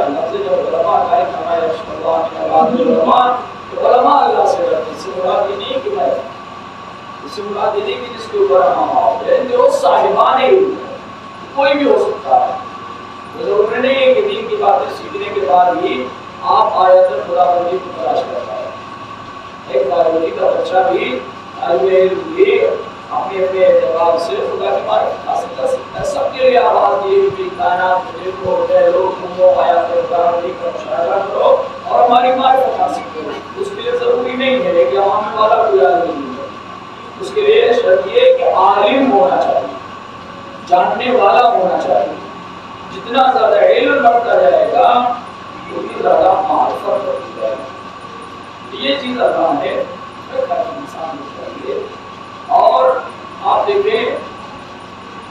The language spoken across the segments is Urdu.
اللہ کہ دین کی باتیں سیکھنے کے بعد ہی آپ آیت خدا بندی کو تلاش کر پائے. ایک طالب کا بچہ بھی طالب علم بھی اپنے اپنے اعتبار سے خدا کی معرفت حاصل کر سکتا ہے. سب کے لیے آواز یہ بھی کائنات میں دیکھو ٹہلو گھومو آیات خدا بندی کا مشاہدہ کرو اور ہماری معرفت حاصل کرو. اس کے لیے ضروری نہیں ہے کہ عوام والا کوئی عالم نہیں ہے. اس کے لیے شرط یہ کہ عالم ہونا چاہیے, جاننے والا ہونا چاہیے. جتنا زیادہ علم بڑھتا جائے گا اتنی زیادہ معرفت بڑھتی جائے گی. یہ چیز اللہ ہے انسان کو چاہیے. اور آپ دیکھیں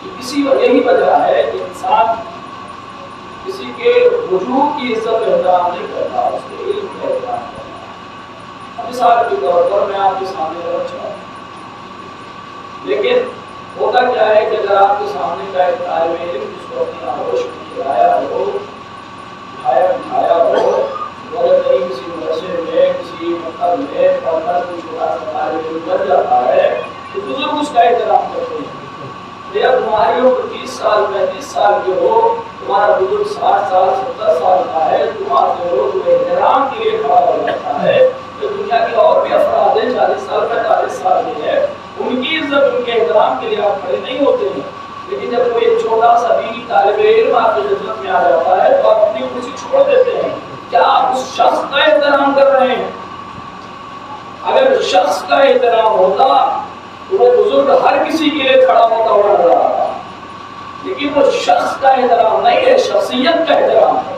کہ یہی وجہ ہے کہ انسان کسی کے وجود کی عزت احترام نہیں کرتا, اس کے علم کا احترام کرتا. مثال کے طور پر میں آپ کے سامنے رکھ چاہوں, لیکن ہوتا کیا ہے کہ اگر آپ کے سامنے کا ایک طالب علم جس کو اپنی آغوش میں کھلایا ہو, کھایا ہو, اگر کہیں کسی مدرسے میں کسی مکتب میں پڑھ کر کوئی چھوٹا سا طالب علم بن جاتا ہے تو بزرگ اس کا احترام کرتے ہیں. یا تمہاری عمر 30 سال 35 سال کے ہو, تمہارا بزرگ 60 سال 70 سال کا ہے, تم آتے ہو تو احترام کے لیے کھڑا ہو جاتا ہے. تو دنیا کے اور بھی افراد ہیں 40 سال 45 سال کے ہیں, ان کی عزت ان کے احترام کے لیے آپ کھڑے نہیں ہوتے ہیں. لیکن جب کوئی ایک چھوٹا سا دینی طالب علم آپ کی خدمت میں آ جاتا ہے تو آپ اپنی کرسی چھوڑ دیتے ہیں. کیا آپ اس شخص کا احترام کر رہے ہیں؟ اگر شخص کا احترام ہوتا تو وہ بزرگ ہر کسی کے لیے کھڑا ہوتا ہوا نظر آتا, لیکن وہ شخص کا احترام نہیں ہے, شخصیت کا احترام ہے.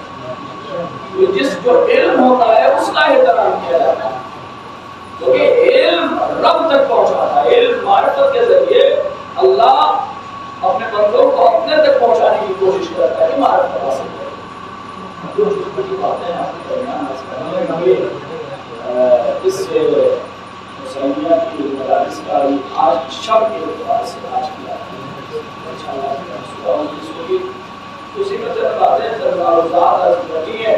جس جو علم ہوتا ہے اس کا احترام کیا جاتا ہے, کیونکہ علم رب تک پہنچاتا ہے. علم معرفت کے ذریعے اللہ اپنے بندوں کو اپنے تک پہنچانے کی کوشش کرتا ہے کہ معرفت حاصل کرے. جو چھوٹی باتیں آپ کے درمیان اس مسلمانیہ کی مدارس کا آج شب کے اعتبار سے آج کیا اسی میں سے باتیں رکھی ہیں,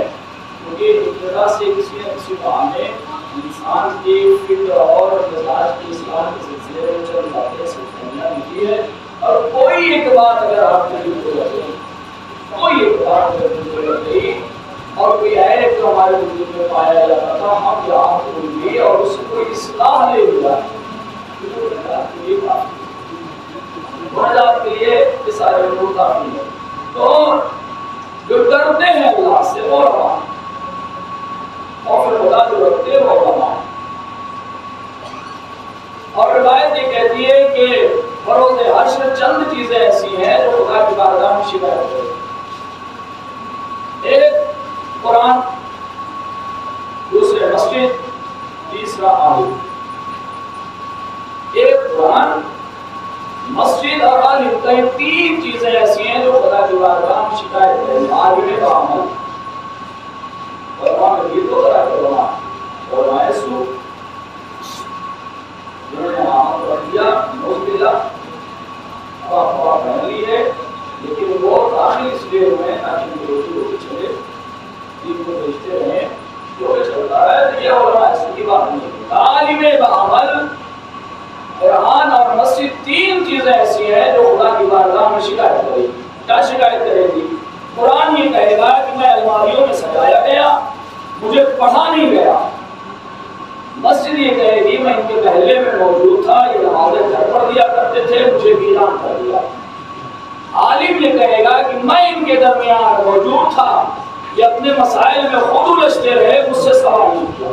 کیونکہ ابتدا سے کسی نہ کسی بہانے انسان کی فکر اور مزاج کی اصلاح کے سلسلے میں چند باتیں سمجھایا لکھی ہے. اور کوئی ایک بات اگر آپ کے دل کو لگے, کوئی ایک بات اگر دل کو لگی اور کوئی عیب جو ہمارے وجود میں پایا جاتا تھا ہم یا آپ کو لی اور اس کو کوئی اصلاح لے لیا, یہ بات نجات کے لیے یہ سارے امور کافی ہے. تو جو ڈرتے ہیں اللہ سے وہ رواں, اور پھر خدا جو رکھتے ہیں وہ رواں. اور روایت یہ کہتی ہے کہ فروز حشر چند چیزیں ایسی ہیں جو خدا کی بارگاہ میں شکایت کرے. ایک قرآن, دوسرے مسجد, تیسرا عالم. ایک قرآن, مسجد اور عالم, کا یہ تین چیزیں ایسی ہیں جو خدا کی بارگاہ میں شکایت کرے. عالم کا عمل, علماء میں یہ دو طرح کے علماء, علماء سو جنہوں نے عمل کر دیا نوز باللہ, افواہ پہن لی ہے, لیکن وہ داخل اس لیے ہوئے تاکہ ان کی روزی روٹی چلے, دین کو بھیجتے رہیں. جو کہ چلتا ہے تو یہ علماء ایسے کی بات نہیں ہے. عالم بعمل, قرآن اور مسجد تین چیزیں ایسی ہیں جو خدا کی بارگاہ میں شکایت کرے گی. کیا شکایت کرے گی؟ قرآن یہ کہے گا کہ میں الماریوں میں سجایا گیا, مجھے پڑھا نہیں گیا. مسجد یہ کہے گی میں ان کے پہلے میں موجود تھا, یہ نمازیں گھر پڑھ دیا کرتے تھے, مجھے ویران کر دیا. عالم یہ کہے گا کہ میں ان کے درمیان موجود تھا, یہ اپنے مسائل میں خود الجھتے رہے, مجھ سے سوال نہیں کیا.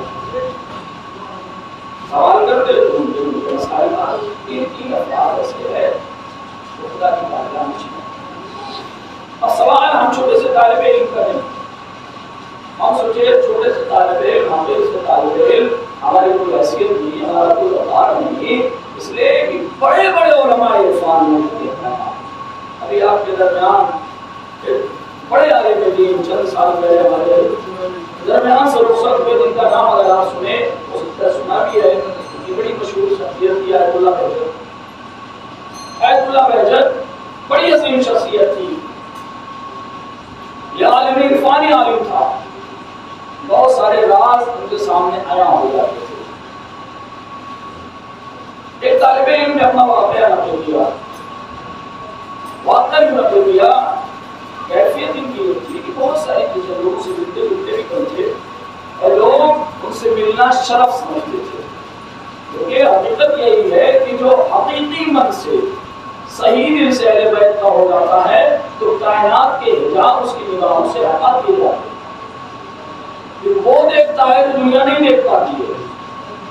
سوال کرتے تو ان کے مسائل تین افراد ایسے ہے تو خدا کی بارگاہ میں چھپا. اور سوال ہم چھوٹے سے طالب علم کریں, ہم سوچے چھوٹے سے طالب علم, ہم سے طالب علم, ہماری کوئی حیثیت نہیں, ہمارا کوئی وقار نہیں, اس لیے کہ بڑے بڑے علماء عرفان موجود ہیں. ابھی آپ کے درمیان بڑے عالم دین چند سال پہلے ہمارے درمیان سے رخصت ہوئے, جن کا نام اگر آپ سنیں ہو سکتا ہے سنا بھی ہے, یہ بڑی مشہور شخصیت تھی آیت اللہ بہجت. آیت اللہ بہجت بڑی عظیم شخصیت تھی, یہ عالم عرفانی عالم تھا, بہت سارے راز ان کے سامنے عیاں ہو جاتے تھے. ایک طالب علم نے اپنا واقعہ نقل کیا, واقعہ بھی نقل کیا. کیفیت ان کی تھی کہ بہت سارے دنیا شرف سمجھتے تھے، کیونکہ حقیقت یہی ہے کہ جو حقیقی من سے صحیح دل سے اہل بیت کا ہو جاتا ہے تو کائنات کے حجاب اس کی نگاہوں سے ہٹا دیے جاتے ہیں، پھر وہ دیکھتا ہے تو دنیا نہیں دیکھ پاتی ہے۔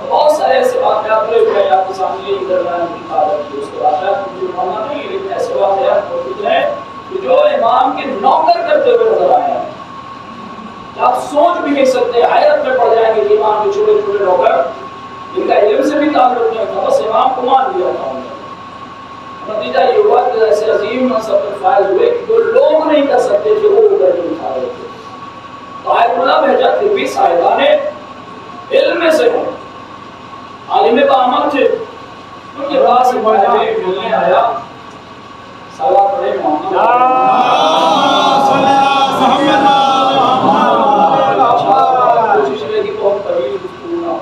بہت سارے ایسے واقعات ہوئے ہیں آپ کے سامنے ادھر بیان کی حالت کی، اس کے واقعات مجھے ماننا نہیں، لیکن ایسے واقعات موجود ہیں کہ جو امام کے نوکر کرتے ہوئے نظر آئے ہیں، آپ سوچ بھی نہیں سکتے، حیرت میں پڑ جائیں گے کہ امام کے چھوٹے چھوٹے نوکر جن کا علم سے بھی تعلق نہیں تھا، بس امام کو مان لیا تھا انہوں نے۔ نتیجہ یہ ہوا کہ ایسے عظیم منصب پر فائز ہوئے کہ جو لوگ نہیں کر سکتے تھے وہ کر کے دکھا رہے تھے۔ تو آیت اللہ بھیجا پھر بھی صاحبان علم میں سے ہوں، عالم بعمل تھے، ان کے پاس ملنے آیا، صلوات پڑھے محمد کوشش رہے کہ بہت طویل گفتگو نہ ہو،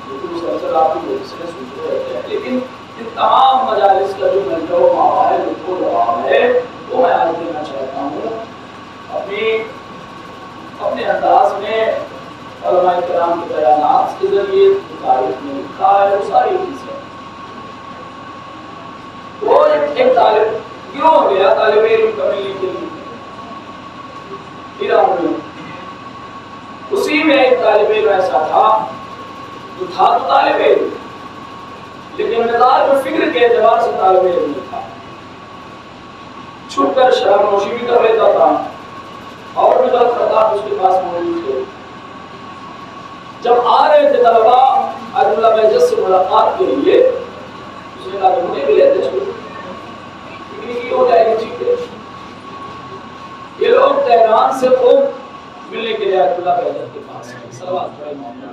لیکن مسلسل آپ کی وجہ سے سنتے رہتے ہیں، لیکن ان تمام مجالس کا جو ملتا و ماوا ہے، جو جواب ہے، وہ میں آج دینا چاہتا ہوں اپنے انداز میں علماء کرام کے بیانات کے ذریعے تاریخ میں لکھا ہے، وہ ساری چیزیں۔ وہ ایک طالب کیوں ہو گیا طالب علم کا ملنے کے لیے ایران میں، اسی میں ایک طالب علم ایسا تھا جو تھا تو طالب علم لیکن مزاج و فکر کے اعتبار سے طالب علم نہیں تھا، چھپ کر شراب نوشی بھی کر لیتا تھا اور بھی غلط خطاب اس کے پاس موجود تھے۔ جب آ رہے تھے طلبا آیت اللہ بہجت سے ملاقات کے لیے، اس نے کہا کہ مجھے بھی لیتے چلو، پکنک ہو جائے گی، ٹھیک ہے۔ یہ لوگ تہران سے خوب ملنے کے لیے آیت اللہ بہجت کے پاس ہیں، صلوات پڑھے محمد۔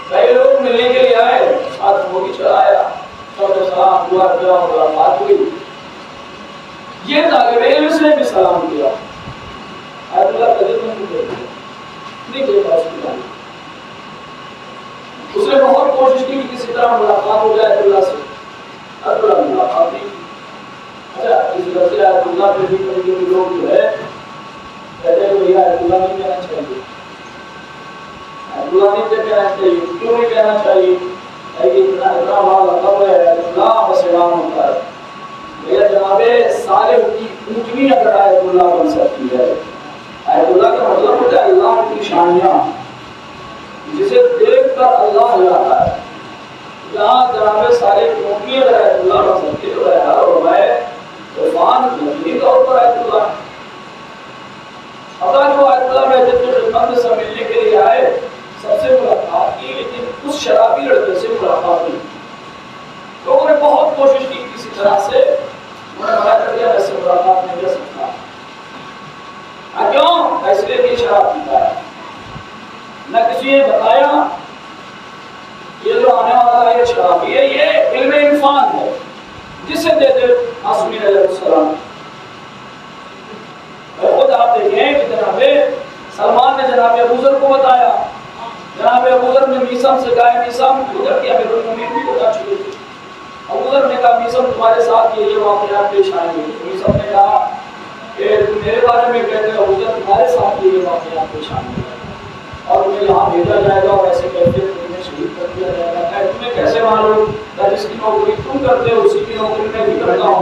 کئی لوگ ملنے کے لیے آئے، ساتھ وہ بھی چلایا، سلام دعا کیا اور ملاقات ہوئی۔ یہ طالب علم اس نے بھی سلام کیا، آیت اللہ بہجت نہیں دیکھا اس کی جانب، اس نے بہت کوشش کی کہ کسی طرح ملاقات ہو جائے اللہ سے، آیت اللہ ملاقات نہیں۔ اچھا اس وجہ سے آیت اللہ پہ بھی کبھی کبھی لوگ جو ہے کہتے ہیں کہ آیت اللہ نہیں کہنا چاہیے، آیت اللہ نہیں کہنا چاہیے، کیوں نہیں کہنا چاہیے؟ اتنا بڑا لقب ہے آیت اللہ، بس امام ہوتا ہے۔ بھیا جناب صالح کی اونٹنی اگر آیت اللہ بن سکتی ہے، آیت اللہ کا مطلب ہوتا ہے اللہ کی نشانیاں جسے دیکھ کر اللہ لاتا ہے۔ جہاں جناب صالح کی اونٹنی اگر آیت اللہ بن سکتی ہے تو ایسا فرمائے عرفان یقینی طور پر آیت اللہ ہے۔ اگر جو آیت اللہ بہجت کی خدمت سے ملنے کے لیے آئے، سب سے ملاقات کی، لیکن اس شرابی لڑکے سے ملاقات نہیں۔ لوگوں نے بہت کوشش کی کسی طرح سے، انہوں نے منع کر دیا ایسے ملاقات نہیں کر سکتا۔ کیوں؟ اس لیے کہ شراب پیتا ہے۔ نہ کسی نے بتایا یہ جو آنے والا ہے شرابی ہے، یہ علم عرفان ہے جسے دیتے معصومین علیہ السلام۔ خود آپ دیکھیں کہ جناب سلمان نے جناب ابوذر کو بتایا، جناب ابوذر نے میثم سے کہا، میثم ادھر کی امیر المومنین بھی بتا چکے تھے۔ ابوذر نے کہا میثم تمہارے ساتھ یہ واقعات پیش آئیں گے۔ میثم نے کہا کہ تم میرے بارے میں کہتے ہو ابوذر تمہارے ساتھ یہ واقعات پیش آئیں گے اور تمہیں یہاں بھیجا جائے گا اور ایسے کہتے تمہیں شہید کر دیا جائے گا۔ کہ تمہیں کیسے معلوم؟ جس کی نوکری تم کرتے ہو اسی کی نوکری میں بھی کرتا ہوں۔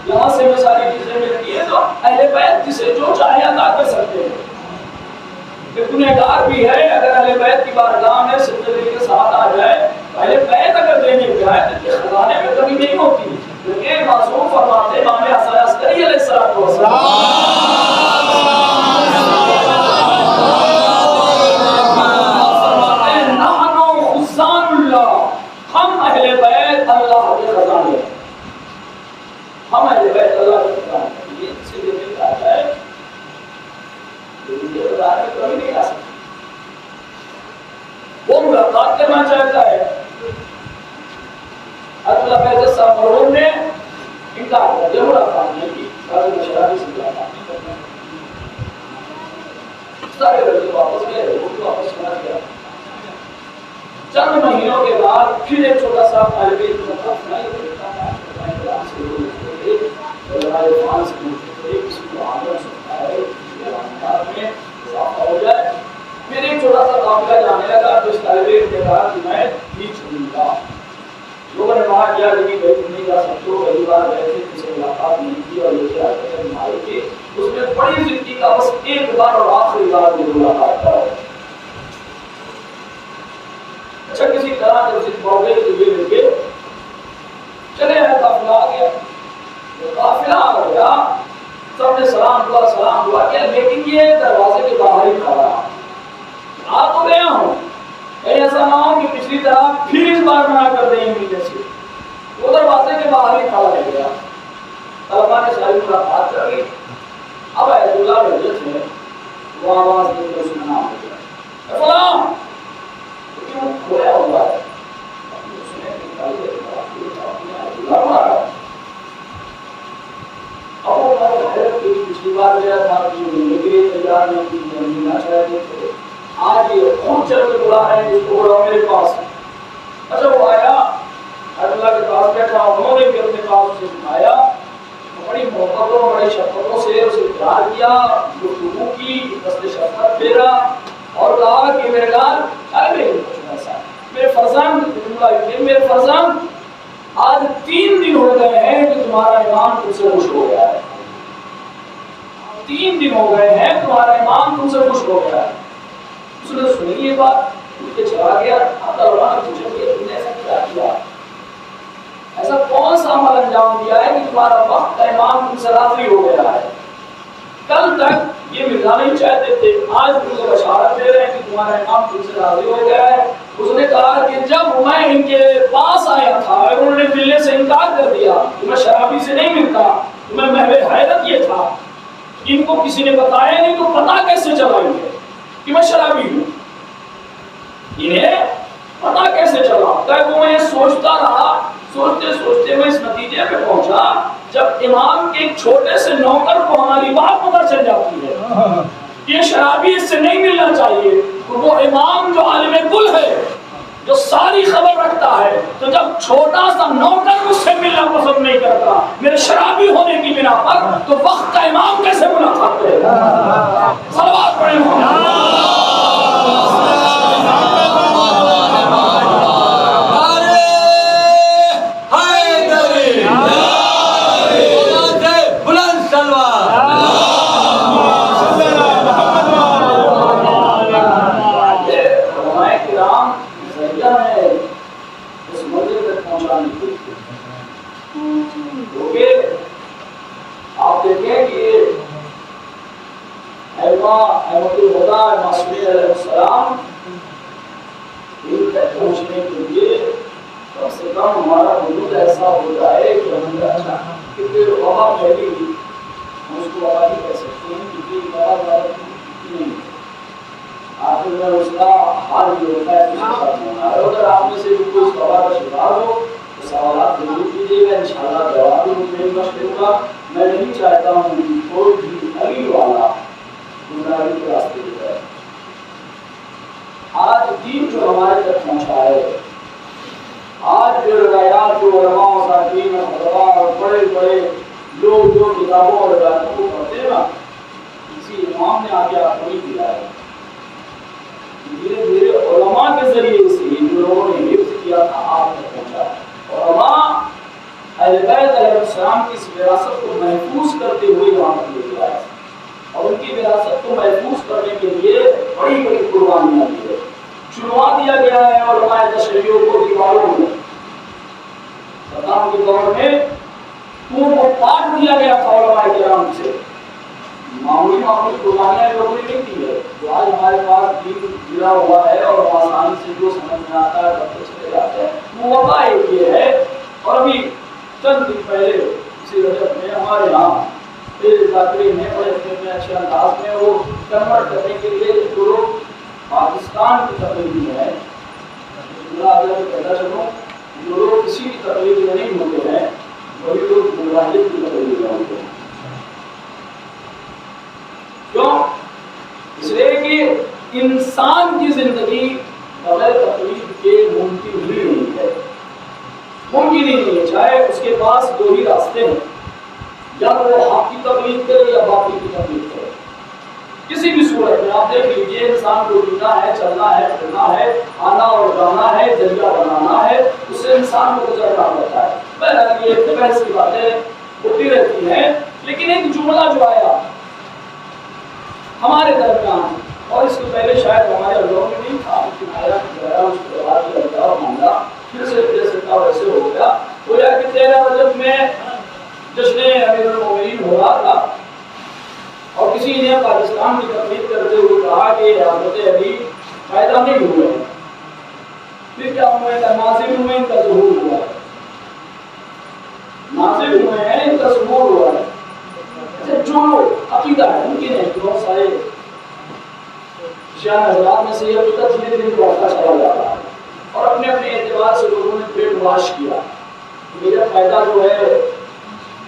یہاں سے میں ساری چیزیں ملتی ہیں تو اہل بیت جسے جو چاہے عطا کر سکتے ہیں۔ کہ گنہگار بھی ہے، اگر اہل بیت کی بارگاہ میں سجدے کے ساتھ آ جائے، اہل بیت اگر دینے پہ آئے تو خزانے میں کمی نہیں ہوتی، کیونکہ معصوم فرماتے امام حسن عسکری علیہ السلام فرماتے ہیں نحن خزان اللہ، ہم اہل بیت اللہ کے خزانے، ہم اہل بیت اللہ کے خزانے۔ یہ سے جو ملتا ہے یہ خزانے میں کبھی نہیں آ سکتا۔ وہ ملاقات کرنا چاہتا ہے، اللہ بہجت صاحب مرحوم نے انکار کر دیا، ملاقات نہیں کی، شرابی سے ملاقات نہیں کرنا۔ سارے لڑکے واپس گئے، وہ بھی واپس چلا گیا۔ چند مہینوں کے بعد پھر ایک چھوٹا سا طالب علم کیا لگی گئی نہیں جا سکتے ہو، پہلی بار گئے تھے کسی سے ملاقات نہیں کی اور یہ کیا مائی تھی، اس میں بڑی زندگی کا بس ایک بار اور آخری بار مجھے ملاقات کرا. اچھا کسی طرح جب ضد پڑ گئی تو یہ لے کے چلے آئے، قافلہ آ گیا. قافلہ آ گیا سب نے سلام دعا کیا، لیکن یہ دروازے کے باہر ہی کھڑا رہا. آ تو گیا ہوں، ایسا نہ ہو کہ پچھلی طرح پھر اس بار منع کر دیں ملنے سے. وہ دروازے کے باہر ہی کھڑا رہ گیا. طلبا نے ساری ملاقات کر لی. اب عید اللہ بھیجے تھے، وہ آواز دے کر اس میں نام ہو گیا فلاں، کیوں کھویا ہوا ہے. اس نے نکال کے پچھلی بار گیا تھا ملنے کے لیے تیار نہیں تھی، ملنا چاہتے تھے. آج یہ خود چل کے بلا رہے ہیں جس کو بڑا میرے پاس. اچھا وہ آیا اللہ کے پاس بیٹھا، انہوں نے بھی اپنے پاس سے بنایا، بڑی محبتوں بڑی شفقتوں سے اسے پیار کیا، گفتگو کی، دست شفقت پھیرا اور کہا کہ میرے لال میرے فرزند آج 3 دن ہو گئے ہیں کہ تمہارا امام تم سے خوش ہو گیا ہے. 3 دن ہو گئے ہیں تمہارا امام تم سے خوش ہو گیا ہے. اس نے سنی یہ بات، اٹھ کے چلا گیا. اللہ نے پوچھا کہ تم نے ایسا کیا کیا، ایسا کون سا عمل انجام دیا ہے کہ تمہارا وقت کا امام تم سے راضی ہو گیا ہے. کل تک یہ ملنا نہیں چاہتے تھے، آج تم کو بشارت دے رہے ہیں کہ تمہارا امام تم سے راضی ہو گیا ہے. اس نے کہا کہ جب میں ان کے پاس آیا تھا انہوں نے ملنے سے انکار کر دیا، میں شرابی سے نہیں ملتا. میں محو حیرت یہ تھا ان کو کسی نے بتایا نہیں تو پتا کیسے چلا کہ میں شرابی ہوں. انہیں پتا کیسے چلا؟ کہ وہ میں سوچتا رہا، سوچتے سوچتے میں اس نتیجے پہ پہنچا جب امام کے ایک چھوٹے سے نوکر کو ہماری بات پتہ چل جاتی ہے یہ شرابی اس سے نہیں ملنا چاہیے، تو وہ امام جو عالم کل ہے جو ساری خبر رکھتا ہے، تو جب چھوٹا سا نوکر مجھ سے ملنا پسند نہیں کرتا میرے شرابی ہونے کی بنا پر، تو وقت کا امام کیسے ملاقات کرے گا؟ صلوات پڑھیں محمد. آپ دیکھیں کہ احمد الہدا معصومی علیہ السلام دل تک پہنچنے کے لیے کم سے کم ہمارا وجود ایسا ہوتا ہے کہ ہم کیونکہ وبا پھیلی ہم اس کو وبا نہیں کہہ سکتے ہیں کیونکہ وبا زیادہ نہیں ہے. آخر میں اس کا حال یہ ہوتا ہے کہ ختم ہونا ہے. اگر آپ میں سے کوئی اس وبا کا شکار ہو تو سوالات ضرور کیجیے گا، انشاءاللہ جواب بھی مشکل ہوگا. میں نہیں چاہتا ہوں کہ کوئی بھی علی والا گمراہی کے راستے پہ جائے. آج دین جو ہمارے تک پہنچا ہے، آج جو روایات جو علماء و صالحین اور بڑے بڑے لوگ جو کتابوں اور روایتوں کو پڑھتے ہیں نا، کسی امام نے آگے آپ کو نہیں دیا ہے. دھیرے دھیرے علماء کے ذریعے سے جو لوگوں نے حفظ کیا تھا آپ تک پہنچا ہے. علماء اہل بیت علیہ السلام کی اس وراثت کو محفوظ کرتے ہوئے یہاں تک لے کے آئے اور ان کی وراثت کو محفوظ کرنے کے لیے بڑی بڑی قربانیاں دی ہے. چنوا دیا گیا ہے علماء تشیعوں کو دیواروں میں. صدام کے دور میں کنویں کو کاٹ دیا گیا تھا علماء کرام سے. معمولی قربانیاں لوگوں نے نہیں دی ہے. تو آج ہمارے پاس دین گرا ہوا ہے اور آسانی سے جو سمجھ میں آتا ہے سب چلے جاتے ہیں. وہ وبا ایک یہ ہے. اور ابھی چند دن پہلے اسی رجب میں ہمارے یہاں ذاکرین نے بڑے اچھے انداز میں وہ کنورٹ کرنے کے لیے جو لوگ پاکستان کی تقریب میں ہے، جو لوگ کسی بھی تقریب میں نہیں ہوتے ہیں وہی لوگ گمراہیت کی تقریب میں ہوتے ہیں. کیوں؟ اس لیے کہ انسان کی زندگی بغیر تقریب کے ممکن ہی نہیں ہے. ممکن ہی نہیں ہے. چاہے اس کے پاس 2 ہی راستے ہیں، یا وہ حق کی تقلید کرے یا باطل کی تقلید کرے. کسی بھی صورت میں آپ دیکھ لیجیے انسان کو جینا ہے، چلنا ہے، پھرنا ہے، آنا اور جانا ہے، ذریعہ بنانا ہے، اس سے انسان کو گزرنا پڑتا ہے۔ بہرحال یہ بحث کی باتیں ہوتی رہتی ہیں، لیکن ایک جملہ جو آیا ہمارے درمیان اور اس سے پہلے شاید ہمارے لوگوں میں نہیں تھا، لیکن آیا اس کے بعد یہ معاملہ پھر سے جیسے تھا ویسے ہو گیا۔ وہ یہ کہ 13 رجب میں جشن امیر المومنین ہو رہا تھا اور کسی نے پاکستان کی تقریر کرتے ہوئے کہا کہ حضرت علی پیدا نہیں ہوئے ہیں۔ پھر کیا ہوئے کہ نازل ہوئے، ان کا ظہور ہوا ہے، نازل ہوئے ہیں، ان کا ظہور ہوا ہے۔ جو عقیدہ ہے ممکن ہے کہ بہت سارے شیعہ حضرات میں سے یہ عقیدہ دھیرے دھیرے بڑھتا چلا جا رہا ہے اور اپنے اپنے اعتبار سے لوگوں نے پیٹ واش کیا۔ میرا فائدہ جو ہے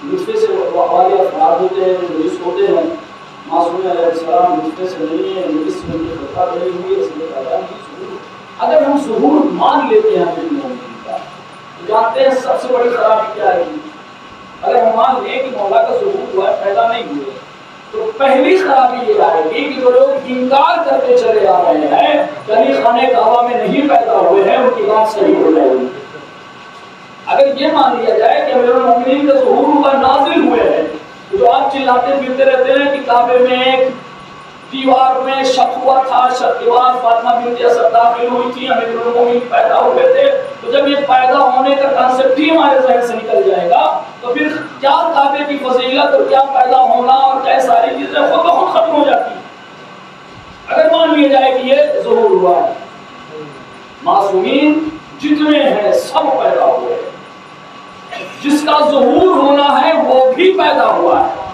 نطفے سے واقعی افراد ہوتے ہیں، نجس ہوتے ہیں، معصوم علیہ السلام نطفے سے نہیں ہے، نجس میں یہ خطا بنی ہوئی ہے، اس لیے پیدا نہیں ظہور۔ اگر ہم ظہور مان لیتے ہیں اپنے مومن کا، جانتے ہیں سب سے بڑی خرابی کیا ہے؟ اگر ہم مان لیں کہ مولا کا ظہور ہوا ہے، پیدا نہیں ہوئے، تو پہلی خرابی یہ آئے گی کہ جو لوگ انکار کرتے چلے آ رہے ہیں کہ علی خانہ کعبہ میں نہیں پیدا ہوئے ہیں، ان کی بات صحیح ہو جائے گی۔ اگر یہ مان لیا جائے کہ امیر المومنین کا ظہور ہوا، نازل ہوئے ہیں، جو آپ چلاتے پھرتے رہتے ہیں کہ کعبے میں ایک دیوار میں شک ہوا تھا، شک کے بعد فاطمہ بنت اسد داخل ہوئی تھی، امیر المومنین پیدا ہوئے تھے، تو جب یہ پیدا ہونے کا کانسیپٹ ہی ہمارے ذہن سے نکل جائے گا تو پھر کیا کعبے کی فضیلت اور کیا پیدا ہونا اور کیا ساری چیزیں خود بخود ختم ہو جاتی ہیں۔ اگر مان لیا جائے کہ یہ ظہور ہوا ہے، معصومین جتنے ہیں سب پیدا ہوئے، جس کا ظہور ہونا ہے وہ بھی پیدا ہوا ہے۔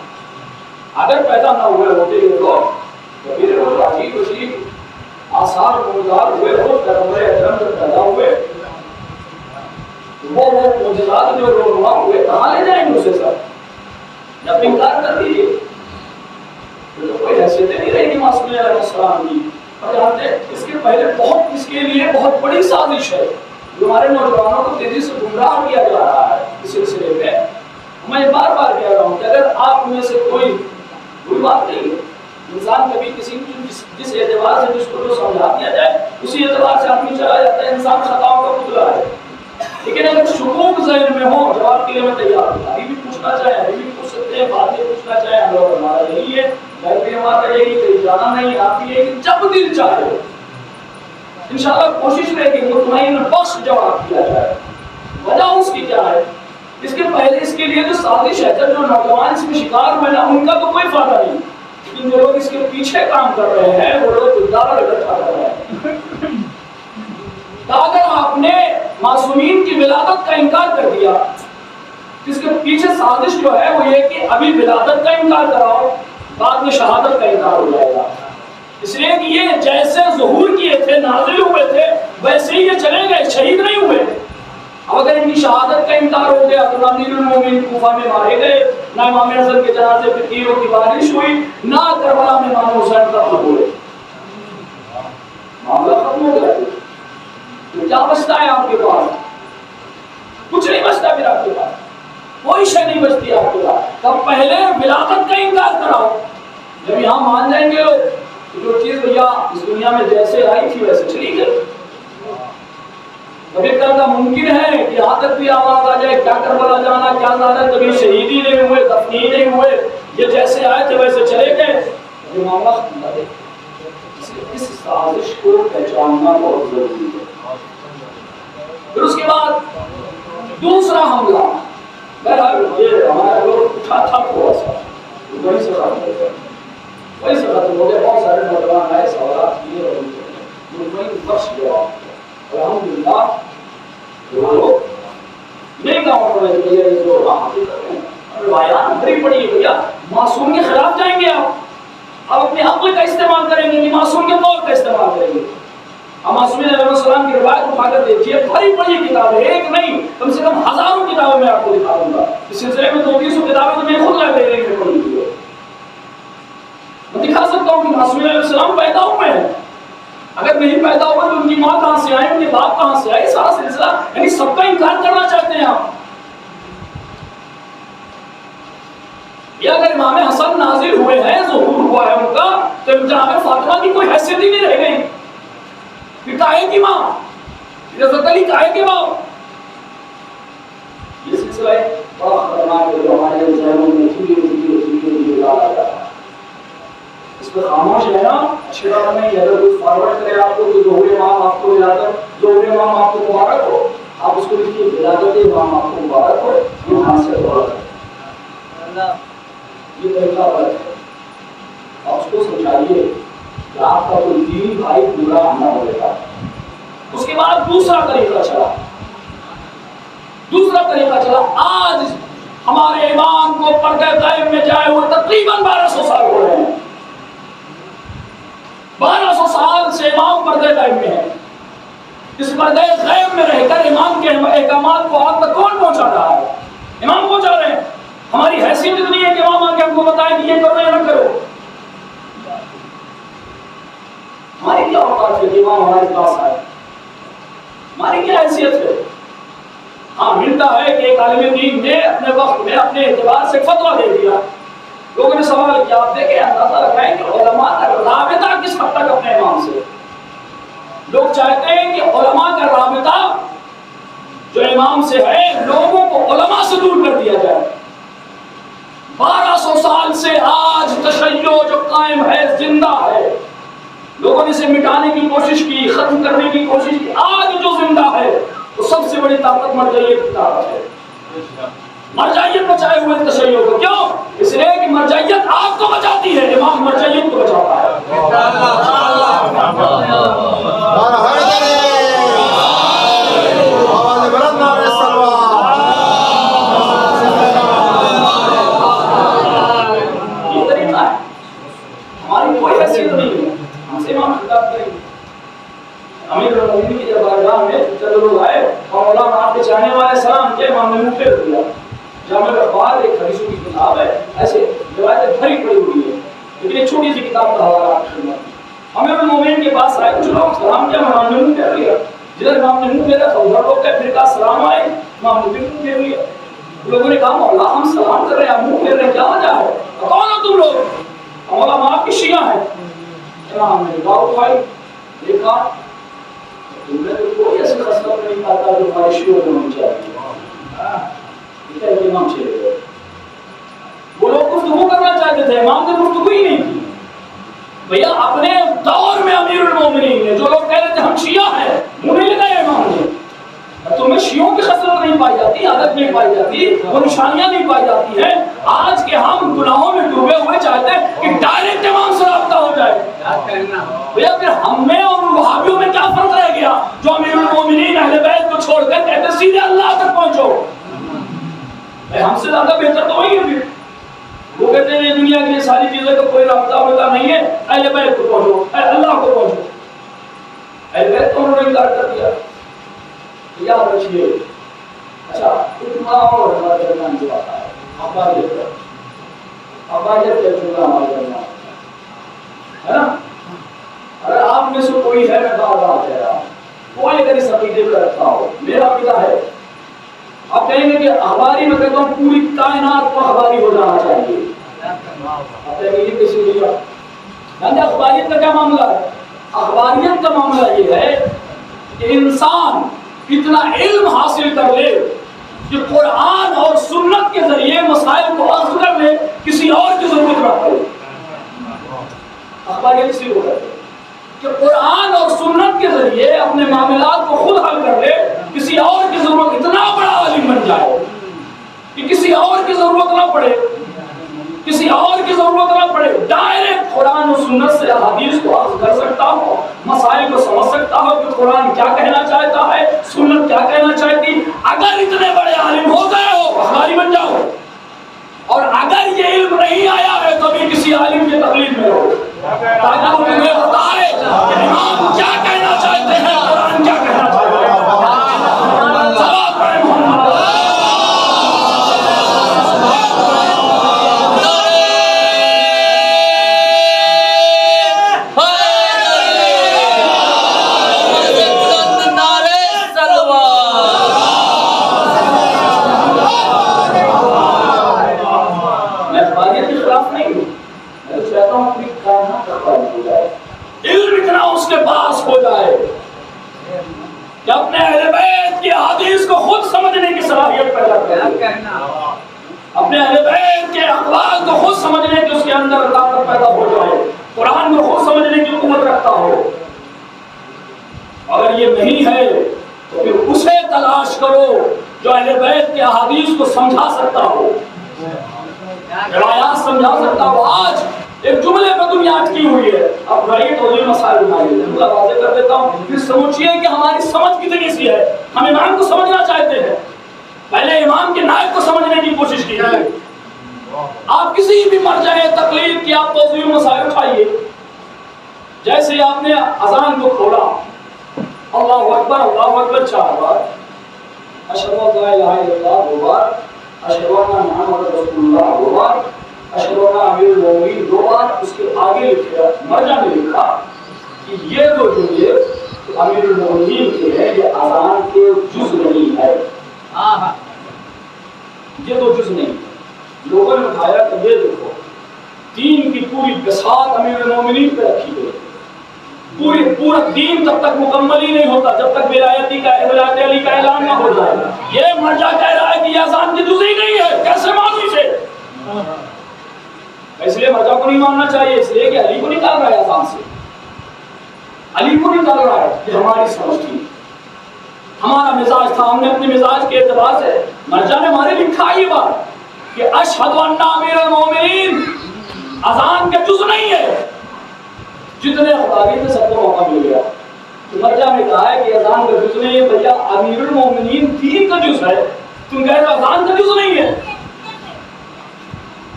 اگر پیدا نہ ہوئے ہوتے یہ لوگ تو پھر وہ عجیب عجیب آثار موجودات ہوئے ہو، پیغمبر اکرم جب پیدا ہوئے وہ معجزات جو رونما ہوئے کہاں لے جائیں گے اسے سب؟ جب انکار کر دیجیے تو کوئی حیثیت نہیں رہے گی معصوم علیہ السلام کی۔ اور جانتے ہیں اس کے پہلے بہت اس کے لیے بہت بڑی سازش ہے جو ہمارے نوجوانوں کو تیزی سے گمراہ کیا جا رہا ہے اس سلسلے میں۔ میں بار بار کہہ رہا ہوں کہ اگر آپ میں سے کوئی بات نہیں ہے، انسان کبھی کسی جس اعتبار سے جس کو جو سمجھا دیا جائے اسی اعتبار سے آدمی چلا جاتا ہے، انسان خطاؤں کا پتلا ہے۔ لیکن اگر شکوک ذہن میں ہو، جواب کے لیے میں تیار ہوں، ابھی بھی پوچھنا چاہیں ابھی بھی پوچھ سکتے ہیں، بعد میں پوچھنا چاہیں، ہم لوگ ہمارا یہی ہے، گھر بھی ہمارا یہی، کہیں جانا نہیں، آپ بھی یہی، جب دل چاہے انشاءاللہ کوشش رہے کہ مطمئن بخش جواب دیا جائے۔ وجہ اس کی کیا ہے؟ اس کے پہلے اس کے لیے جو سازش ہے، جو نوجوان اس میں شکار ہوئے نا، ان کا تو کوئی فائدہ نہیں، لیکن جو لوگ اس کے پیچھے کام کر رہے ہیں وہ لوگ دعویٰ اکٹھا کر رہے ہیں۔ اگر آپ نے معصومین کی ولادت کا انکار کر دیا، اس کے پیچھے سازش جو ہے وہ یہ کہ ابھی ولادت کا انکار کراؤ، بعد میں شہادت کا انکار ہو جائے گا۔ اس لیے کہ یہ جیسے ظہور کیے تھے، نازل ہوئے تھے، ویسے ہی یہ چلے گئے، شہید نہیں ہوئے۔ اب اگر ان کی شہادت کا انکار ہو گیا تو نہ امیر المومنین کوفہ میں مارے گئے، نہ امام حسن کے جنازے پہ تیروں کی بارش ہوئی، نہ کربلا میں امام حسین قتل ہوئے، معاملہ ختم ہو گیا۔ تو کیا بچتا ہے آپ کے پاس؟ کچھ نہیں بچتا پھر آپ کے پاس، کوئی شے نہیں بچتی آپ کے پاس۔ تب پہلے ولادت کا انکار کراؤ، جب یہاں مان جائیں گے لوگ جو چیز بھیا اس دنیا میں جیسے آئی تھی ویسے چلی گئی۔ کبھی کل کا ممکن ہے کہ یہاں تک بھی آواز آ جائے کیا کربلا جانا، کیا زیادہ، کبھی شہیدی نہیں ہوئے، دفنی نہیں ہوئے، یہ جیسے آئے تھے ویسے چلے گئے، یہ معاملہ ختم کر دے۔ اس سازش کو پہچاننا بہت ضروری ہے۔ پھر اس کے بعد دوسرا حملہ، بہرحال یہ ہمارا لوگ اٹھا تھا تھوڑا سا، وہی سے ختم ہو گیا، وہی سے ختم ہو گیا۔ بہت سارے نوجوان آئے، سوالات کیے اور مطمئن بخش گیا۔ الحمدللہ وہ لوگ نہیں کہا انہوں نے کہ یہ جو حقیقت ہے روایات بھری پڑی ہے، بھیا معصوم کے خلاف جائیں گے آپ اپنے عقل کا استعمال کریں گے، معصوم کے طور کا استعمال کریں گے۔ ہم معصوم علیہ السلام کی روایت اٹھا کر دیکھیے، بھری پڑی کتاب ہے، ایک نہیں کم سے کم ہزاروں کتابیں میں آپ کو دکھا دوں گا۔ اس سلسلے میں 200-300 کتابیں تو میں خود لائبریری میں پڑھی ہوئی ہے، میں دکھا سکتا ہوں کہ معصوم علیہ السلام پیدا ہوئے ہیں، اگر نہیں پیدا ہوئے تو ان کی ماں کہاں سے آئے، ان کے باپ کہاں سے آئے، سارا سلسلہ یعنی سب کا انکار کرنا چاہتے ہیں آپ۔ کہ اگر امام حسن نازل ہوئے ہیں، ظہور ہوا ہے ان کا، تو جناب فاطمہ کی کوئی حیثیت ہی نہیں رہ گئی. کہ کاہے کی ماں، حضرت علی کاہے کے ماں. یہ سلسلہ ہے بڑا خطرناک ہے جو ہمارے ذہنوں میں دھیرے ڈالا جا رہا ہے. اس پہ خاموش رہنا اچھی بات نہیں. اگر کوئی فارورڈ کرے آپ کو کہ ظہور امام آپ کو ولادت، ظہور امام آپ کو مبارک ہو، آپ اس کو لکھیے ولادت امام آپ کو مبارک ہو، یہ وہاں سے غلط ہے، یہ طریقہ غلط ہے. آپ اس کو سمجھائیے کہ آپ کا کوئی دینی بھائی گمراہ نہ ہوئے گا. اس کے بعد دوسرا طریقہ چلا. آج ہمارے امام کو پردہ قائم میں جائے ہوئے تقریباً 1200 سال ہو رہے ہیں. 1200 سال سے امام پردہ قائم میں ہے. اس پردہ قائم میں رہ کر امام کے احکامات کو آپ تک کون پہنچا رہا ہے؟ امام پہنچا رہے ہیں. ہماری حیثیت اتنی ہے کہ امام آ کے ہم کو بتائیں کہ یہ کرو یا نہ کرو. ہماری کیا اوقات ہے کہ امام ہمارے پاس آئے؟ ہماری کیا حیثیت ہے؟ ہاں ملتا ہے کہ ایک عالم دین نے اپنے وقت میں اپنے اعتبار سے فتویٰ دے دیا. لوگوں نے سوال کیا، آپ دیکھیں اندازہ لگائیں کہ علماء کا رابطہ کس حد تک اپنے امام سے. لوگ چاہتے ہیں کہ علماء کا رابطہ جو امام سے ہے لوگوں کو علماء سے دور کر دیا جائے. 1200 سال سے آج تشیع جو قائم ہے، زندہ ہے. لوگوں نے اسے مٹانے کی کوشش کی، ختم کرنے کی کوشش کی. آج جو زندہ ہے تو سب سے بڑی طاقت مرجعیت کی طاقت ہے. مرجعیت بچائے ہوئے تشیع کو. کیوں؟ اس لیے کہ مرجعیت آپ کو بچاتی ہے، امام مرجعیت کو بچاتا ہے. یہ طریقہ ہے. ہماری کوئی حیثیت نہیں ہے، ہم سے امام خطاب کریں. امیر المومنین کی جب بارگاہ میں چند لوگ آئے اور مولانا آپ کے چاہنے والے سلام کیا، امام نے منہ پھیر دیا. جامع الاخبار ایک حدیثوں کی کتاب ہے، ایسے روایتیں بھری پڑی ہوئی ہے، لیکن ایک چھوٹی سی کتاب کا حوالہ آپ کی خدمت. امیر المومنین کے پاس آئے کچھ لوگ، سلام کیا، امام نے منہ پھیر دیا. جدھر امام نے منہ پھیرا تھا ادھر لوگ کہا، پھر کہا سلام آئے، امام نے بھی منہ پھیر لیا. لوگوں نے کہا مولا ہم سلام کر رہے ہیں، آپ منہ پھیر رہے ہیں، کیا وجہ ہے؟ کون ہو تم لوگ؟ مولا ہم آپ کی شیعہ ہیں. امام نے کہا اٹھائی، دیکھا تم نے تو کوئی ایسی خصلت نہیں پاتا جو ہمارے شیعوں کو ہونی چاہیے. یہ کہہ کے امام چلے گئے. وہ لوگ گفتگو کرنا چاہتے تھے، امام نے گفتگو ہی نہیں کی. بھیا اپنے دور میں امیر المومنین نے جو لوگ کہہ رہے تھے ہم شیعہ ہیں، منہ نہیں لگایا امام نے. تمہیں شیعوں کی خصلت نہیں پائی جاتی، عادت نہیں پائی جاتی، وہ نشانیاں نہیں پائی جاتی ہیں. آج کے ہم گناہوں میں ڈوبے ہوئے چاہتے ہیں کہ ڈائریکٹ امام سے رابطہ ہو جائے. بھیا پھر ہم میں اور وہابیوں میں کیا فرق رہ گیا جو امیر المومنین اہل بیت کو چھوڑ کر کہتے سیدھے اللہ تک پہنچو؟ ہم سے زیادہ بہتر تو وہی ہے. پھر وہ کہتے ہیں دنیا کی یہ ساری چیزیں کا کوئی رابطہ ہوتا نہیں ہے، اہل بیت کو پہنچو، اللہ کو پہنچو. اہل بیت کو انہوں نے انکار کر دیا. یاد رکھیے. اچھا اتنا اور ہمارے درمیان جو آتا ہے ابائیت کا جملہ ہمارے درمیان ہے نا. اگر آپ میں سے کوئی ہے، میں بار بار کہہ رہا ہوں، کوئی اگر اس عقیدے پہ رکھتا ہو، میرا عقیدہ ہے، آپ کہیں گے کہ اخباری میں کہتا ہوں پوری کائنات کو اخباری ہو جانا چاہیے. آپ کہیں گے یہ کیسے ہو گیا؟ یعنی اخباریت کا کیا معاملہ ہے؟ اخباریت کا معاملہ یہ ہے کہ انسان اتنا علم حاصل کر لے کہ قرآن اور سنت کے ذریعے مسائل کو حل کر لے، کسی اور کی ضرورت نہ پڑے. اخباریت اسی کو کہتے ہیں کہ قرآن اور سنت کے ذریعے اپنے معاملات کو خود حل کر لے، کسی اور کی ضرورت، اتنا بڑا عالم بن جائے کہ کسی اور کی ضرورت نہ پڑے، کسی اور کی ضرورت نہ پڑے. ڈائریکٹ قرآن و سنت سے حدیث کو حل کر سکتا ہو، مسائل کو سمجھ سکتا ہو کہ قرآن کیا کہنا چاہتا ہے، سنت کیا کہنا چاہتی. اگر اتنے بڑے عالم ہو گئے ہو، اخباری بن جاؤ. اور اگر یہ علم نہیں آیا ہے تو بھی کسی عالم کے تقلید میں ہو، تاکہ وہ تمہیں بتائے کہ امام کیا کہنا چاہتے ہیں، قرآن کیا کہنا چاہتے ہیں. صلوات پڑھیں محمد. اپنے اہل بیت کے اقوال کو خود سمجھنے کی اس کے اندر طاقت پیدا ہو جائے، قرآن کو خود سمجھنے کی قوت رکھتا ہو. اگر یہ نہیں ہے تو پھر اسے تلاش کرو جو اہل بیت کے احادیث کو سمجھا سکتا ہو، روایات سمجھا سکتا ہو. آج ایک جملے پہ دنیا اٹکی ہوئی ہے. اب بڑی توضیح مسائل اٹھائیے، جملہ واضح کر دیتا ہوں، پھر سوچئے کہ ہماری سمجھ کتنی سی ہے. ہم امام کو سمجھنا چاہتے ہیں، پہلے امام کے نائب کو سمجھنے کی کوشش کیجیے. آپ کسی بھی مرجع تقلید کی آپ توضیح مسائل اٹھائیے. جیسے آپ نے اذان کو کھولا، اللہ اکبر 4 بار، اشہد ان لا الہ الا اللہ 2 بار، اشہد ان محمد رسول اللہ 2 بار، اشہد ان امیر المومنین 2 بار. اس کے آگے لکھا، مرجع میں لکھا کہ یہ دو جملے امیر المومنین کے ہیں، یہ اذان کے جز نہیں ہے. یہ دو جز نہیں. لوگوں نے اٹھایا کہ یہ دیکھو، دین کی پوری بساط امیر المومنین پہ رکھی گئی. پورا دین تب تک مکمل ہی نہیں ہوتا جب تک ولایت علی کا اعلان نہ ہو جائے. یہ مرجع کہہ رہا ہے کہ یہ اذان کی جز ہی نہیں ہے. کیسے مانو اسے؟ اس لیے مرجع کو نہیں ماننا چاہیے، اس لیے کہ علی کو نکال رہا ہے اذان سے. علی کو نکال رہا ہے. یہ ہماری سمجھ تھی، ہمارا مزاج تھا. ہم نے اپنے مزاج کے اعتبار سے مرجع نے ہمارے لکھا یہ بات کہ اشہد ان امیر المومنین اذان کے جز نہیں ہے. جتنے اخباری تھے سب کو موقع مل گیا. مرجع میں کہا ہے کہ اذان کا جز نہیں ہے. بھیا امیر المومنین دین کا جز ہے، تم کہہ رہے اذان کا جز نہیں ہے.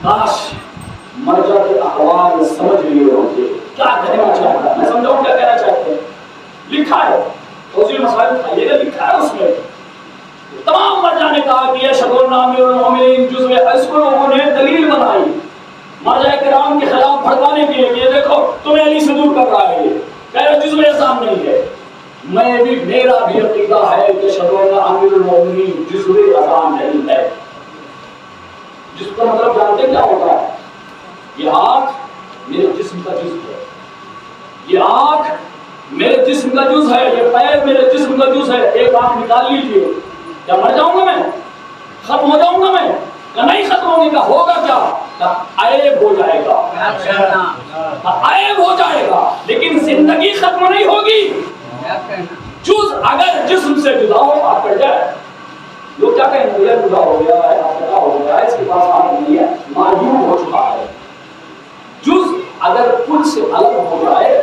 کاش مرجع کے اقوال سمجھ لیے ہوتے کیا کہنا چاہتا ہے. میں سمجھاؤں کیا کہنا چاہتے ہیں. لکھا ہے توضیح مسائل اٹھائیے گا، لکھا ہے اس میں. تمام مرجع نے کہا کہ اشہد ان امیر المومنین جز ہے. اس کو لوگوں نے دلیل بنائی مرجع کرام کے خلاف بھڑکانے کے لیے. یہ دیکھو تمہیں علی سے دور کر رہا ہے، یہ کہہ رہا جز میں اذان نہیں ہے. میرا بھی عقیدہ ہے کہ اشہد ان امیر المومنین جز میں اذان نہیں ہے. جس کا مطلب جانتے کیا ہوتا ہے؟ یہ آنکھ میرے جسم کا جز ہے، یہ آنکھ میرے جسم کا جز ہے، یہ پیر میرے جسم کا جز ہے. ایک آنکھ نکال لیجیے، کیا مر جاؤں گا میں؟ ختم ہو جاؤں گا میں؟ یا نہیں ختم ہونے کا ہوگا کیا؟ عیب ہو جائے گا، عیب ہو جائے گا، لیکن زندگی ختم نہیں ہوگی. جز اگر جسم سے جدا ہو آپ کٹ جائے. لوگ کیا کہیں گے جدا ہو گیا ہے، جدا ہو گیا ہے، اس کے پاس آنکھ نہیں ہے، معیوب ہو چکا ہے. جز اگر کل سے الگ ہو جائے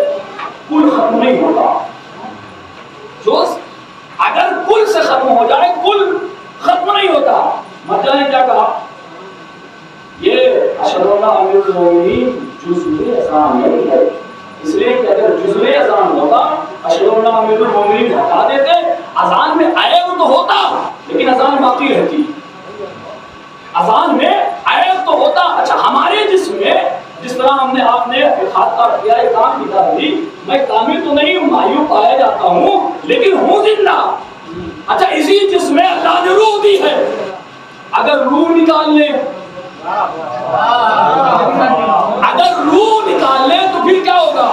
کل ختم نہیں ہوتا. جز اگر کل سے ختم ہو جائے کل ختم نہیں ہوتا. مرجع نے کیا کہا؟ یہ اشہد ان امیر المومنین جزء اذان نہیں ہے. اس لیے کہ اگر جزء اذان ہوتا اشہد ان امیر المومنین ہٹا دیتے، اذان میں عیب تو ہوتا لیکن اذان باقی رہتی. اذان میں عیب تو ہوتا. اچھا ہمارے جسم میں جس طرح ہم نے آپ نے ہاتھ کاٹ دیا، ایک آنکھ نکال دی، میں کامل تو نہیں ہوں، معیوب پایا جاتا ہوں لیکن ہوں زندہ. اچھا اسی جسم میں اللہ نے روح دی ہے، اگر روح نکال لے، اگر روح نکال لے تو پھر کیا ہوگا؟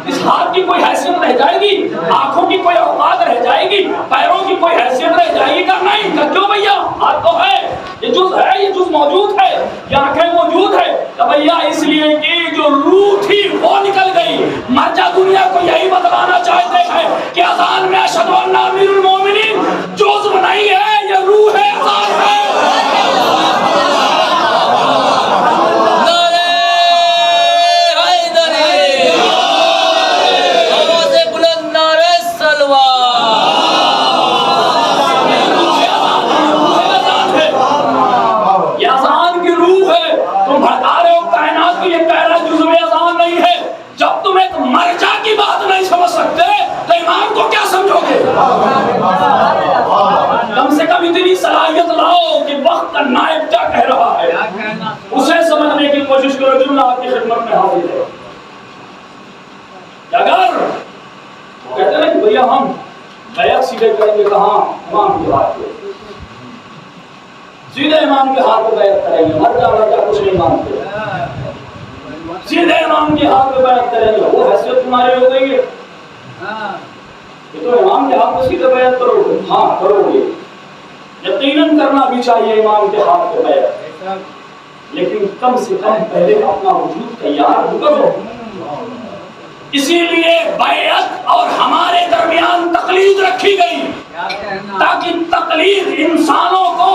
اس ہاتھ کی کوئی حیثیت رہ جائے گی؟ آنکھوں کی کوئی اوقات رہ جائے گی؟ پیروں کی کوئی حیثیت رہ جائے گی؟ کہ نہیں، کہ کیوں بھیا ہاتھ تو ہے، یہ جز ہے، یہ جز موجود ہے، یہ آنکھیں موجود ہے. کہ بھیا اس لیے کہ جو روح تھی وہ نکل گئی. مرجع دنیا کو یہی بتلانا چاہتے ہیں کہ اذان میں اشہد ان امیر المومنین جز نہیں ہے، یہ روح ہے، اذان ہے. کم سے کم اتنی صلاحیت لاؤ کہ وقت کا نائب کیا کہہ رہا ہے، اسے سمجھنے کی کوشش کرو. جملہ آپ کی خدمت میں حاضر ہے. اگر کہتے ہیں کہ بھیا ہم بیعت سیدھے کریں گے، کہاں؟ امام کے ہاتھ پہ، سیدھے امام کے ہاتھ پہ بیعت کریں گے. مرجع کچھ نہیں مانتے، سیدھے امام کے ہاتھ پہ بیعت کریں گے. وہ حیثیت تمہاری ہو گئی ہے، یہ تو امام کے ہاتھ میں سیدھے بیعت کرو گے. ہاں کرو گے. یقیناً کرنا بھی چاہیے امام کے ہاتھ پہ بیعت، لیکن کم سے کم پہلے اپنا وجود تیار کرو۔ اسی لیے بیعت اور ہمارے درمیان تقلید رکھی گئی، تاکہ تقلید انسانوں کو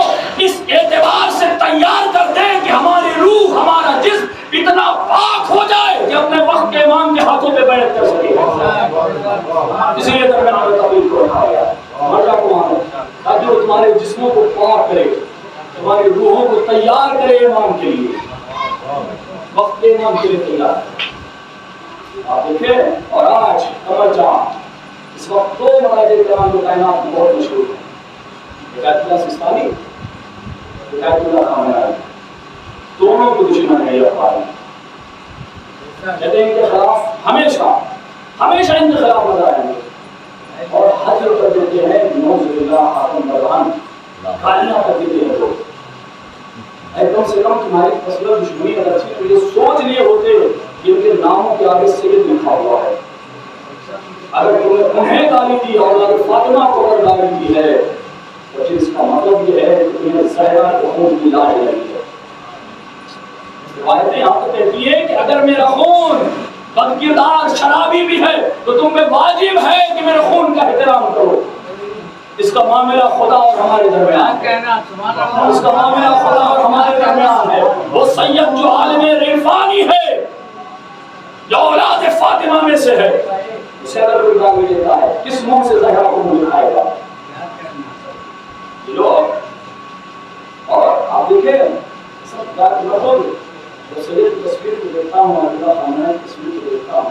اس اعتبار سے تیار کر دے کہ ہماری روح، ہمارا جسم اتنا پاک ہو جائے کہ اپنے وقت کے امام کے ہاتھوں پہ بیعت کر سکے۔ اسی لیے درمیان میں تقلید کو رکھا گیا، تاکہ وہ تمہارے جسموں کو پاک کرے، تمہاری روحوں کو تیار کرے امام کے لیے، وقت کے امام کے لیے تیار کرے۔ آپ دیکھیں، اور آج قمر جہاں اس وقت دو مراجع کرام جو کائنات میں بہت مشہور ہیں، ایک آیت اللہ سستانی، ایک آیت اللہ خامنہئی، دونوں کو دشمن ہے یہ افعال، کہتے ہیں ان کے خلاف ہمیشہ ان کے خلاف نظر آئیں گے اور حجر کر دیتے ہیں، نعوذ باللہ خاتم برہان، گالیاں کر دیتے ہیں لوگ۔ کم سے کم تمہاری فصلہ دشمنی اگر تھی تو یہ سوچ لیے ہوتے کہ ان کے ناموں کے آگے سید لکھا ہوا ہے۔ اگر تم نے انہیں گالی دی اور اگر فاطمہ کو اگر گالی دی ہے تو پھر اس کا مطلب یہ ہے کہ تمہیں زہرا کے خون کی لاج لگی ہے۔ روایتیں آپ کو کہتی ہے کہ اگر میرا خون بد کردار شرابی بھی ہے تو تم پہ واجب ہے کہ میرے خون کا احترام کرو۔ اس کا معاملہ خدا اور ہمارے درمیان ہے، اس کا معاملہ خدا اور ہمارے درمیان ہے۔ وہ سید جو عالم عرفانی ہے، جو اولاد فاطمہ میں سے ہے، اسے اگر کوئی گالی دیتا ہے کس منہ سے زہرا کو منہ دکھائے گا؟ لوگ اور آپ دیکھیں سب بات رکھو، جو سید کی تصویر کو دیکھتا ہوں، اللہ خامنہئی کی تصویر کو دیکھتا ہوں،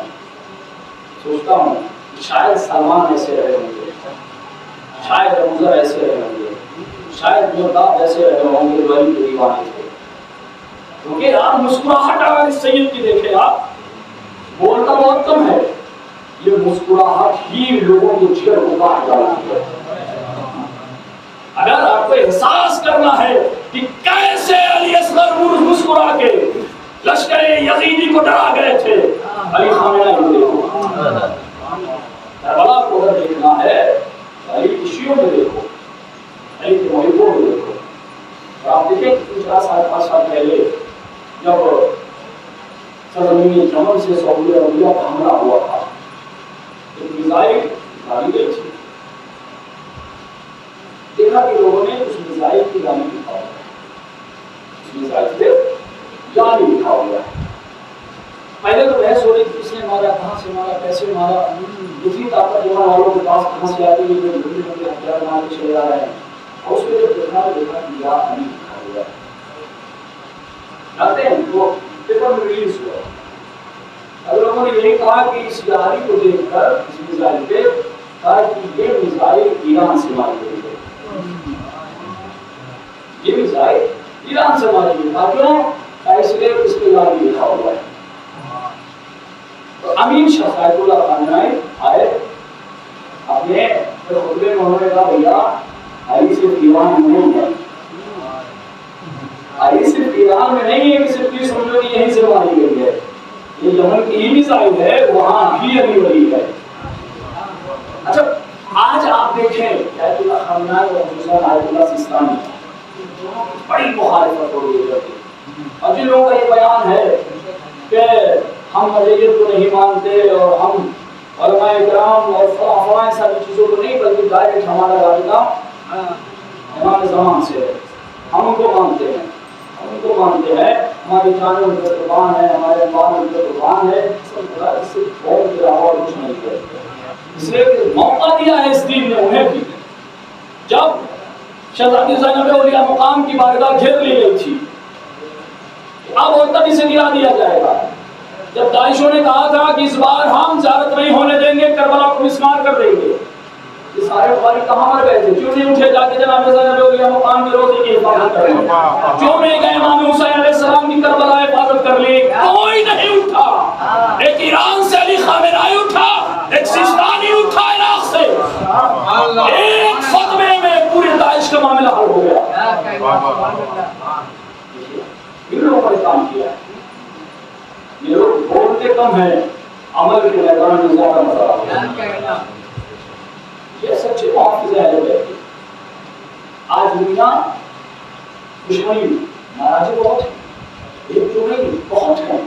سوچتا ہوں شاید سلمان ایسے رہے ہوں گے، شاید ابوذر ایسے رہے ہوں گے، شاید مرداد ایسے رہے ہوں گے، ولی کے دیوانے تھے۔ کیونکہ آپ مسکراہٹ اگر اس سید کی دیکھیں، آپ بولتا بہت کم ہے، یہ مسکراہٹ ہی لوگوں کے جگر کو کاٹ ڈالتی ہے۔ اگر آپ کو احساس کرنا ہے کہ کیسے علی اصغر مسکرا کے لشکر یزیدی کو ڈرا گئے تھے، علی خامنہئی کو دیکھو، کربلا کو اگر دیکھنا ہے علی کی شیعوں میں دیکھو، علی کے محبوں میں دیکھو۔ اور آپ دیکھیں کہ 4-5 سال پہلے جب سرزمین یمن سے سعودی عربیہ کا حملہ ہوا تھا، ایک میزائل ڈالی گئی تھی، دیکھا کہ لوگوں نے اس میزائل کی گالی لکھا ہوا ہے، اس میزائل پہ گالی لکھا ہوا ہے۔ پہلے تو بحث ہو رہی تھی کس نے مارا، کہاں سے مارا، کیسے مارا، دوسری طاقت ایمان والوں کے پاس کہاں سے آتی ہے جو لمبے لمبے ہتھیار مار کے چلے آ رہے ہیں، اور اس پہ جب دیکھا کہ یا علی لکھا ہوا ہے۔ جانتے ہیں وہ پیپر میں ریلیز ہوا، اب لوگوں نے یہی کہا کہ اس یاری کو دیکھ کر اس میزائل پہ کہا کہ یہ میزائل ایران سے ماری گئی ہے، یہ میزائل ایران سے ماری گئی ہے، کیوں؟ اس لیے اس پہ یاری لکھا ہوا ہے۔ تو امین شاہ آیت اللہ خامنہئی آئے اپنے خطبے میں، انہوں نے کہا بھیا علی صرف ایران میں نہیں ہے، علی صرف ایران میں نہیں ہے کہ صرف یہ سمجھو کہ یہیں سے ماری گئی ہے، یہ یمن کی ہی میزائل ہے، وہاں بھی علی ولی ہے۔ اچھا آج آپ دیکھیں آیت اللہ خامنہئی اور حسین آیت اللہ سستانی بڑی مخالفت ہو رہی ہے، اور جن لوگوں کا یہ بیان ہے کہ ہم مذہب کو نہیں مانتے اور ہم علماء کرام اور فلاں ساری چیزوں کو نہیں، بلکہ ڈائریکٹ ہمارا رابطہ امام زمان سے ہے، ہم ان کو مانتے ہیں، ہم ان کو مانتے ہیں، ہماری جانیں ان کا قربان ہے، ہمارے امام ان کا قربان ہے، سب خدا اس سے بہت گرا اور کچھ نہیں کرتے۔ اس لیے کہ موقع دیا ہے اس دین نے انہیں بھی، جب شہزادی زینب اولیاء مقام کی بارگاہ گھیر لی گئی تھی، اب اور تب اسے گرا دیا جائے گا۔ جب داعشوں نے کہا تھا کہ اس بار ہم زیارت نہیں ہونے دیں گے، کربلا کو مسمار کر دیں گے، یہ سارے بخاری کہاں مر گئے تھے؟ کیوں نہیں اٹھے جا کے جناب زینب اولیاء مقام کے روزے کی حفاظت کریں؟ کیوں نہیں گئے امام حسین علیہ السلام کی کربلا حفاظت کر لی؟ کوئی نہیں اٹھا۔ ایک ایران سے علی خامنہئی اٹھا، ایک سستانی اٹھا عراق سے، ایک فتوے میں پورے داعش کا معاملہ حل ہو گیا۔ ان لوگوں نے کام کیا ہے، یہ لوگ بولتے کم ہیں، عمل کے میدان میں زیادہ مزہ آتا ہے۔ یہ سچے محافظ ہیں، آج دنیا دشمنی ناراضی بہت ہے، ایک جو نہیں بہت ہے،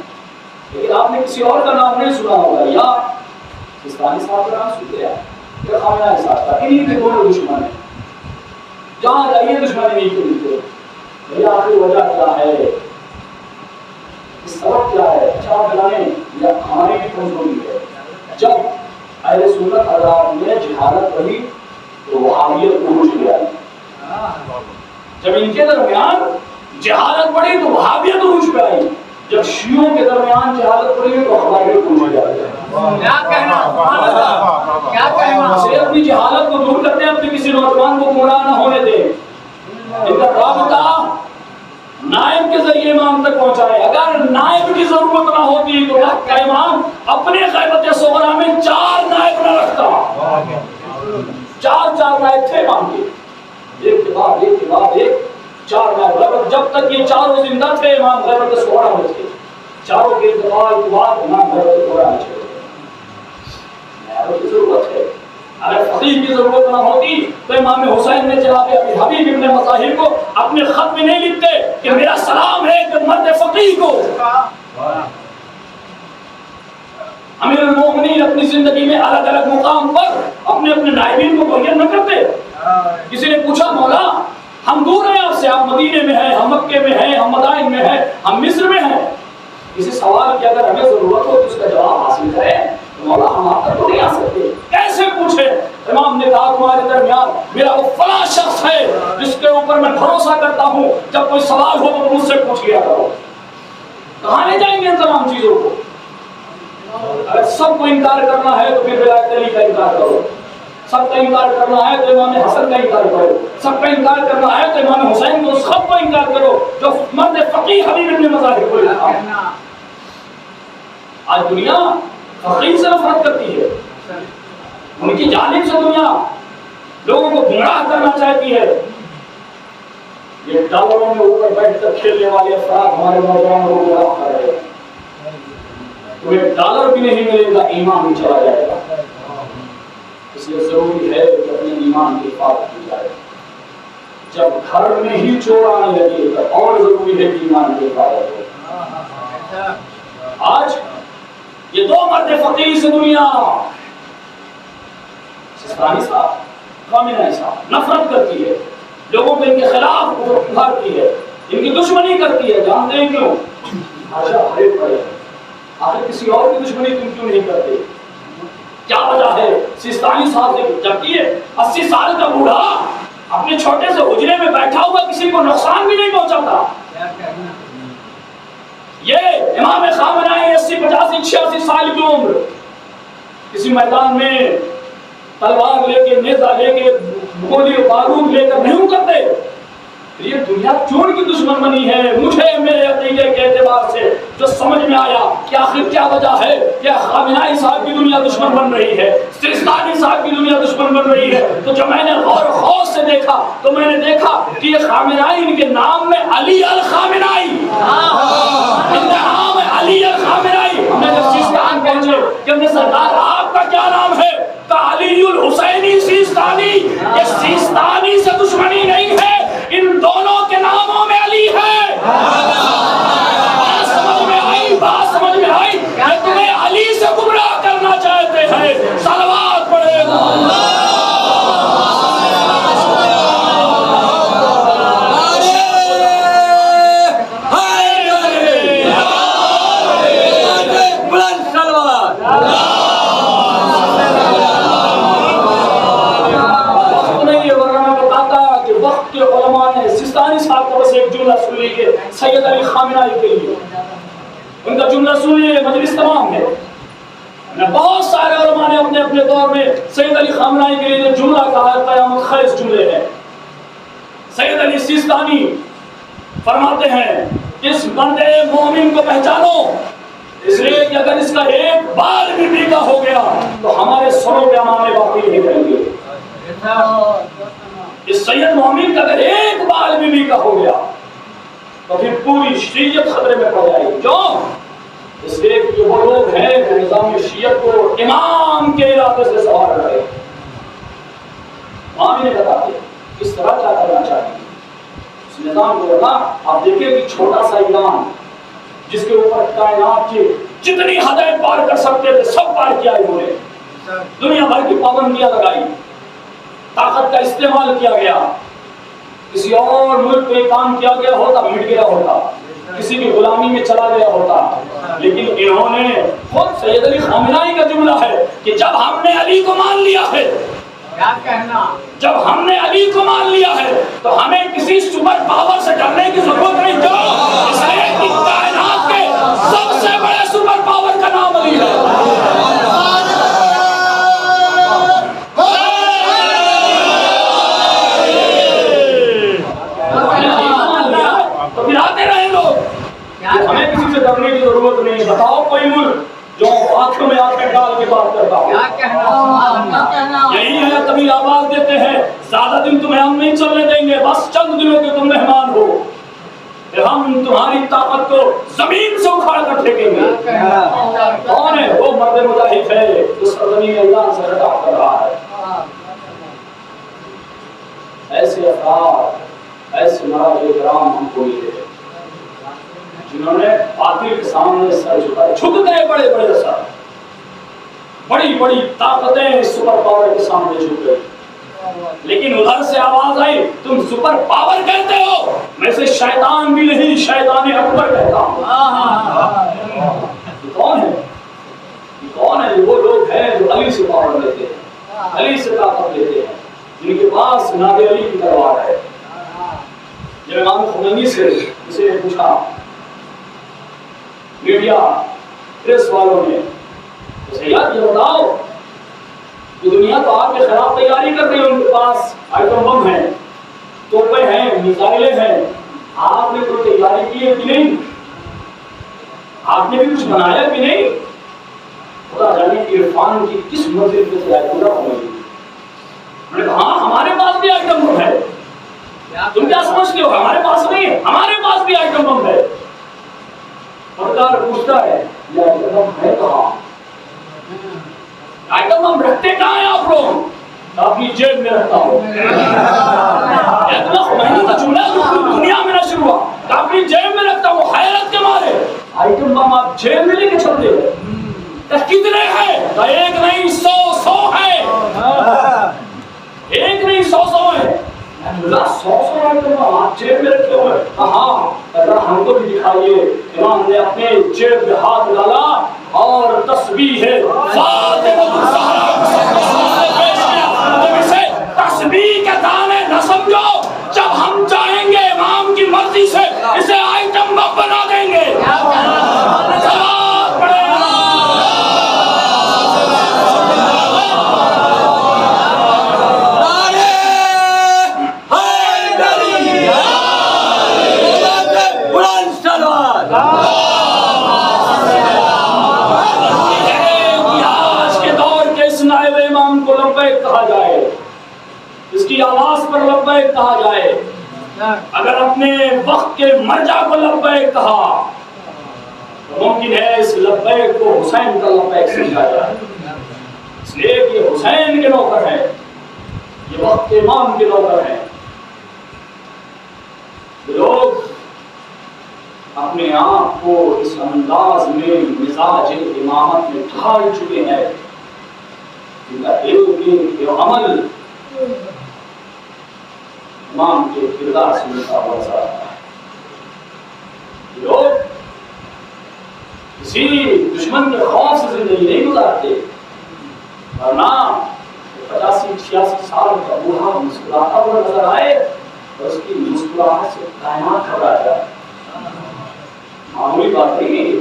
لیکن آپ نے کسی اور کا نام نہیں سنا ہوگا، یا سیستانی صاحب کا نام سن لیا یا خامنہ صاحب کا، انہیں کے دونوں دشمن ہیں، جہاں جائیے دشمنی نہیں کرتے۔ بھیا آخر وجہ کیا ہے، اس سبب کیا ہے؟ اچھا آپ بتائیں، یا ہماری بھی کمزوری ہے؟ جب اہل سنت حضرات نے جہالت رہی تو وہابیت عروج پہ آئی، جب ان کے درمیان جہالت بڑھی تو وہابیت عروج پہ آئی، جب شیعوں کے درمیان جہالت بڑھی تو خوارج عروج پہ آئی۔ کیا کہنا، کیا کہنا، اسے اپنی جہالت کو دور کرتے ہیں، اپنے کسی نوجوان کو گمراہ نہ ہونے دیں، ان کا رابطہ نائب کے ذریعے امام تک پہنچائے۔ اگر نائب کی ضرورت نہ ہوتی تو وقت کا امام اپنے غیبت صغریٰ میں 4 نائب نہ رکھتا، 4 نائب تھے امام کے، ایک کے بعد ایک کے بعد ایک، 4 نائب، جب تک یہ چاروں زندہ تھے امام غیبت صغریٰ میں تھے، چاروں کے اتباع کے بعد امام غیبت صغریٰ میں چلے گئے۔ نائب کی ضرورت ہے، اگر فقیہ کی ضرورت نہ ہوتی تو امام حسین نے جناب ابی حبیب ابن مظاہر کو اپنے خط میں نہیں لکھتے کہ میرا سلام ہے کہ مرد فقیہ کو۔ امیر المومنین اپنی زندگی میں الگ الگ مقام پر اپنے اپنے نائبین کو معین نہ کرتے۔ کسی نے پوچھا مولا ہم دور ہیں آپ سے، آپ مدینے میں ہیں، ہم مکے میں ہیں، ہم مدائن میں ہیں، ہم مصر میں ہیں، کسی سوال کی اگر ہمیں ضرورت ہو تو اس کا جواب حاصل کریں، مولا ہم آپ تک تو نہیں آ سکتے، کیسے پوچھے؟ امام نے کہا تمہارے درمیان میرا وہ فلاں شخص ہے جس کے اوپر میں بھروسہ کرتا ہوں، جب کوئی سوال ہو تو مجھ سے پوچھ لیا کرو۔ کہاں لے جائیں گے ان تمام چیزوں کو؟ اگر سب کو انکار کرنا ہے تو پھر ولایت علی کا انکار کرو، سب کا انکار کرنا ہے تو امام حسن کا انکار کرو، سب کا انکار کرنا ہے تو امام حسین کو، سب کو انکار کرو جو مرد فقیہ حبیب ابن مظاہر کو لکھا۔ آج دنیا فقیہ سے نفرت کرتی ہے، ان کی جانب سے دنیا لوگوں کو گمراہ کرنا چاہتی ہے۔ یہ ڈالروں میں اوپر بیٹھ کر کھیلنے والے افراد ہمارے نوجوانوں کو گمراہ کر رہے ہیں، تمہیں ڈالر بھی نہیں ملے گا، ایمان بھی چلا جائے گا۔ اس لیے ضروری ہے کہ اپنے ایمان کی حفاظت کی جائے۔ جب گھر میں ہی چور آنے لگے تو اور ضروری ہے کہ ایمان کی حفاظت ہو۔ آج یہ 2 مرد فقیہ سے دنیا، سیستانی صاحب، خامنہ صاحب، نفرت کرتی ہے، لوگوں کو ان کے خلاف ابھارتی ہے، ان کی دشمنی کرتی ہے۔ جانتے ہیں کیوں؟ آخر کسی اور کی دشمنی تم کیوں نہیں کرتے؟ کیا وجہ ہے؟ سیستانی صاحب نے جب کی 80 سال کا بوڑھا اپنے چھوٹے سے حجرے میں بیٹھا ہوا کسی کو نقصان بھی نہیں پہنچاتا۔ یہ امام خامنہ 80 85 86 سال کی عمر کسی میدان میں تلوار لے کے، نیزہ لے کے، گولی و بارود لے کر نہیں کرتے۔ یہ دنیا کیوں کی دشمن بنی ہے؟ مجھے میرے عقیدے کے اعتبار سے جو سمجھ میں آیا کہ آخر کیا وجہ ہے کہ خامنہ صاحب کی دنیا دشمن بن رہی ہے، سیستانی صاحب کی دنیا دشمن بن رہی ہے، تو جب میں نے غور و خوض سے دیکھا تو میں نے دیکھا کہ یہ خامنہ ان کے نام میں علی الخامنہ، ان کا نام ہے علی الخامنہ۔ ہم نے جب سیستان پہنچے کہ ہم نے سرکار آپ کا کیا نام ہے؟ کہ علی الحسینی سیستانی۔ یہ سیستانی سے دشمنی نہیں ہے، ان دونوں کے ناموں میں علی ہے۔ بات سمجھ میں آئی، بات سمجھ میں آئی کہ تمہیں علی سے گمراہ کرنا چاہتے ہیں، صلوات پڑھے سید علی خامنہ کے لیے ان کا جملہ سنیے، مجلس تمام ہے۔ بہت سارے علماء نے اپنے اپنے دور میں سید علی خامنہ کے لیے جو جملہ کہا ہے قیامت خیز جملے ہیں۔ سید علی سیستانی فرماتے ہیں اس مرد مومن کو پہچانو، اس لیے کہ اگر اس کا ایک بال بھی بیکا ہو گیا تو ہمارے سروں پہ امامے باقی نہیں رہیں گے۔ اس سید مومن کا اگر ایک بال بھی بیکا ہو گیا تو پھر پوری شریعت خطرے میں پڑ جائے گی۔ کیوں؟ اس لیے کہ وہ لوگ ہیں جو نظام شیعت کو امام کے ارادے سے سوار رہے۔ امام نے بتاتے کس طرح کیا کرنا چاہیے اس نظام کو نا. آپ دیکھیں کہ چھوٹا سا ایران جس کے اوپر کائنات کی جتنی حدیں پار کر سکتے تھے سب پار کیا انہوں نے. دنیا بھر کی پابندیاں لگائی, طاقت کا استعمال کیا گیا. کسی اور ملک پہ کام کیا گیا ہوتا مٹ گیا ہوتا, کسی کی غلامی میں چلا گیا ہوتا. لیکن انہوں نے خود سید علی خامنہئی کا جملہ ہے کہ جب ہم نے علی کو مان لیا ہے, کیا کہنا, جب ہم نے علی کو مان لیا ہے تو ہمیں کسی سپر پاور سے ڈرنے کی ضرورت نہیں. کیوں؟ اس لیے کہ کائنات کے سب سے بڑے سپر پاور کا نام علی ہے. تو پھر آتے رہے لوگ, ہمیں کسی سے ڈرنے کی ضرورت نہیں. بتاؤ کوئی ملک جو آنکھوں میں آنکھیں ڈال کے بات کرتا ہو. یہی ہے, کبھی آواز دیتے ہیں زیادہ دن تمہیں ہم نہیں چلنے دیں گے, بس چند دنوں کے تم مہمان ہو, پھر ہم تمہاری طاقت کو زمین سے اکھاڑ کر پھینکیں گے. کون ہے وہ مرد مجاہد ہے جو سرزمین اللہ سے خطاب کر رہا ہے. ایسے افراد, ایسے مراجع کرام ہم کو ملے جنہوں نے باطل کے سامنے سر جھکائے. جھک گئے بڑے بڑے سر, بڑی بڑی طاقتیں سپر پاور کے سامنے جھک گئی. لیکن ادھر سے آواز آئی تم سپر پاور کہتے ہو, میں سے شیطان بھی نہیں شیطان اکبر کہتا ہوں. کون ہے؟ کون ہے؟ وہ لوگ ہیں جو علی سے پاور لیتے ہیں, علی سے طاقت لیتے ہیں, جن کے پاس ناد علی کی تلوار ہے. جب امام خمینی سے اسے پوچھا میڈیا پریس والوں نے, یار یہ بتاؤ کہ دنیا تو آپ کے خلاف تیاری کر رہی ہے, ان کے پاس آئٹم بم ہیں, توپیں ہیں, میزائلیں ہیں, آپ نے کوئی تیاری کی ہے کہ نہیں؟ آپ نے بھی کچھ بنایا کہ نہیں؟ خدا جانے کہ عرفان کی کس منزل پہ سے آئے پورا ہوئی. میں نے کہا ہاں ہمارے پاس بھی آئٹم بم ہے. تم کیا سمجھتے ہو ہمارے پاس نہیں ہے؟ ہمارے پاس بھی آئٹم بم ہے. سرکار پوچھتا ہے یہ آئٹم بم ہے کہاں؟ آئٹم بم رکھتے کہاں ہیں آپ لوگ؟ اپنی جیب میں رکھتا ہوں. اتنا خمینی کا جملہ دنیا میں نشر ہوا, اپنی جیب میں رکھتا ہوں. حیرت کے مارے آئٹم بم آپ جیب میں لے کے چلتے ہیں. کتنے ہیں؟ ایک نہیں 100 ہے. ایک نہیں 100 ہے. 100 آئٹم بم آپ جیب میں رکھتے ہوئے. ہاں اگر ہم کو بھی دکھائیے. امام نے اپنے جیب میں ہاتھ ڈالا اور تسبیح ہے فاطمہ الزہرا پیش کیا. تم اسے تسبیح کے دانے نہ سمجھو, جب ہم چاہیں گے امام کی مرضی سے اسے آئٹم بم بنا دیں گے. کہا جائے, اس کی آواز پر لبیک کہا جائے. اگر اپنے وقت کے مرجع کو لبیک کہا تو ممکن ہے اس لبیک کو حسین کا لبیک سمجھا جائے. اس لیے کہ یہ حسین کے نوکر ہیں, یہ وقت کے امام کے نوکر ہیں. لوگ اپنے آپ کو اس انداز میں مزاج امامت میں ڈھال چکے ہیں. ایک عمل امام کے کردار سے ملتا ہوا نظر آتا ہے. لوگ کسی دشمن کے خوف سے زندگی نہیں گزارتے, ورنہ 85-86 سال کا بوڑھا مسکراتا ہوا نظر آئے اور اس کی مسکراہٹ سے کائنات گھبرا جائے. معمولی بات نہیں,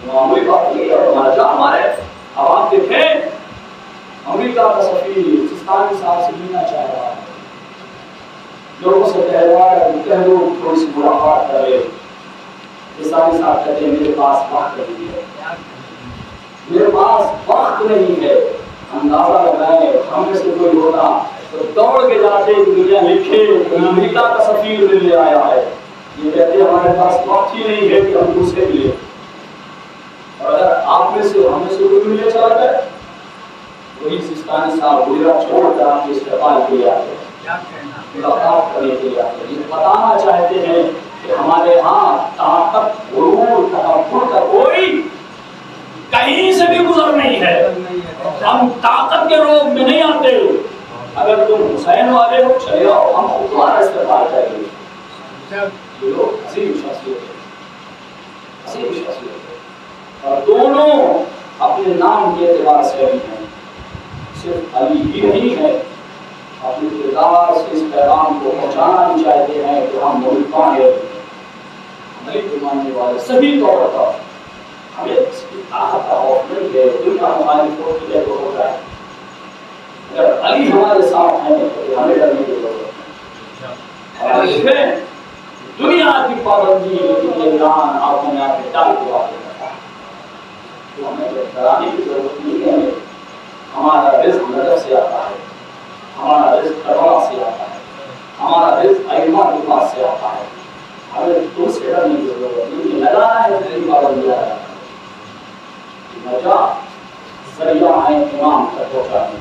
معمولی بات نہیں. اور ہمارا جا ہمارے اب آپ دیکھیں امریکہ کا سفیر سستانی صاحب سے ملنا چاہ رہا ہے. لوگوں سے کہہ رہا ہے کہہ دو تھوڑی سی ملاقات کرے. سستانی صاحب کہتے ہیں میرے پاس وقت نہیں ہے, میرے پاس وقت نہیں ہے. اندازہ لگائیں ہم میں سے کوئی ہوتا تو دوڑ کے جاتے دنیا لکھے امریکہ کا سفیر ملنے آیا ہے. یہ کہتے ہمارے پاس وقت ہی نہیں ہے کہ ہم دوسرے ملے. اور اگر آپ میں سے ہم میں سے کوئی ملے چلا جائے وہی سستانی صاحب گجرا چھوڑ کر آپ کے استقبال کے لیے آتے ہیں. ملاقات کرنے کے لیے آتے ہیں، بتانا چاہتے ہیں کہ ہمارے ہاں طاقت غرور تکبر کا کوئی کہیں سے بھی گزر نہیں ہے، ہم طاقت کے روگ میں نہیں آتے۔ اگر تم حسین والے ہو چلے جاؤ، ہم تمہارا استقبال کریں گے۔ یہ لوگ عظیم شخصیت ہے، عظیم شخصیت ہے، اور دونوں اپنے نام کے اعتبار سے علی ہیں، صرف علی ہی نہیں ہے، اپنے کردار سے اس پیغام کو پہنچانا بھی چاہتے ہیں کہ ہم ملکان ہیں، علی کے ماننے والے سبھی طور پر ہمیں اس کی طاقت کا خوف نہیں ہے، دنیا مخالف کو کی ہے تو ہوتا ہے، اگر علی ہمارے ساتھ ہیں تو ہمیں ڈرنے کی ضرورت ہے۔ اور اس میں دنیا کی پابندی لیکن یہ ایران آپ نے آپ کے ڈال کے واقع کرتا ہے، تو ہمیں ڈرانے کی ضرورت نہیں ہے۔ ہمارا رزق نظر سے آتا ہے، ہمارا رزق کروا سے آتا ہے، ہمارا رزق ائمہ کے پاس سے آتا ہے، ہمیں تو سے ڈرنے کی ضرورت نہیں ہے، لگانا ہے تیری پابندیاں لگانا ہے۔ ذریعہ ہے امام تک پہنچانے،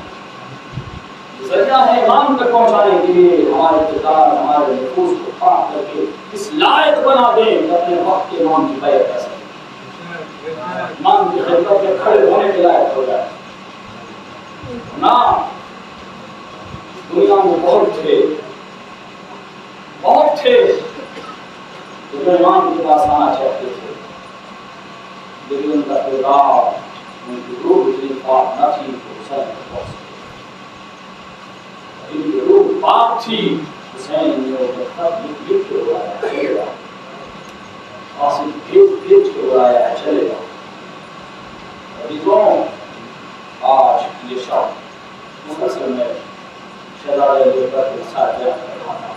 ذریعہ ہے امام تک پہنچانے کے لیے ہمارے کردار ہمارے نفوس کو پاک کر کے اس لائق بنا دیں کہ اپنے وقت کے امام کی بیعت کر سکیں، امام کی خدمت میں کھڑے ہونے کے لائق ہو جائے۔ نہ دنیا میں بہت تھے جو امام کے پاس آنا چاہتے تھے، لیکن ان کا کردار ان کی روح اتنی پاک نہ تھی کہ حسین تک پہنچ سکے، ان کی روح پاک تھی، حسین نے وہ خط لکھ کے بلایا چلے گا، قاسم بھیج کے بلایا چلے گا۔ عزیزوں، آج یہ شب مسلسل میں شہزادہ علی اکبر کے ساتھ بیان کر رہا تھا،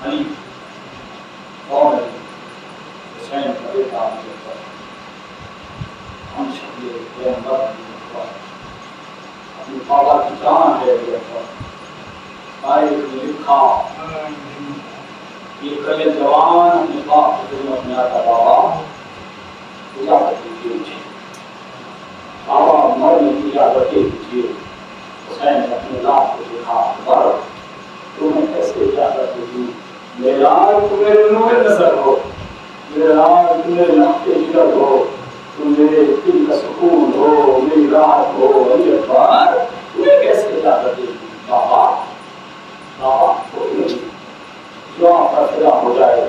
علی کون ہے؟ حسین کا بیٹا علی اکبر، ہم شکل پیغمبر علی اکبر، اپنی بابا کی جان ہے علی اکبر، تاریخ میں لکھا یہ کل جوان اپنے باپ کی خدمت میں آتا، بابا اجازت دیجیے مجھے، بابا مرنے کی اجازت دیجیے۔ حسین نے اپنے لاپ کو دیکھا، پر تمہیں کیسے اجازت دوں؟ میرے لال تم میرے نور نظر ہو، میرے لال تم میرے نقطۂ جگر ہو، تم میرے دل کا سکون ہو، میری راحت ہو، علی اکبر تمہیں کیسے اجازت دوں؟ بابا بابا کوئی نہیں، جو آپ کا فدا ہو جائے،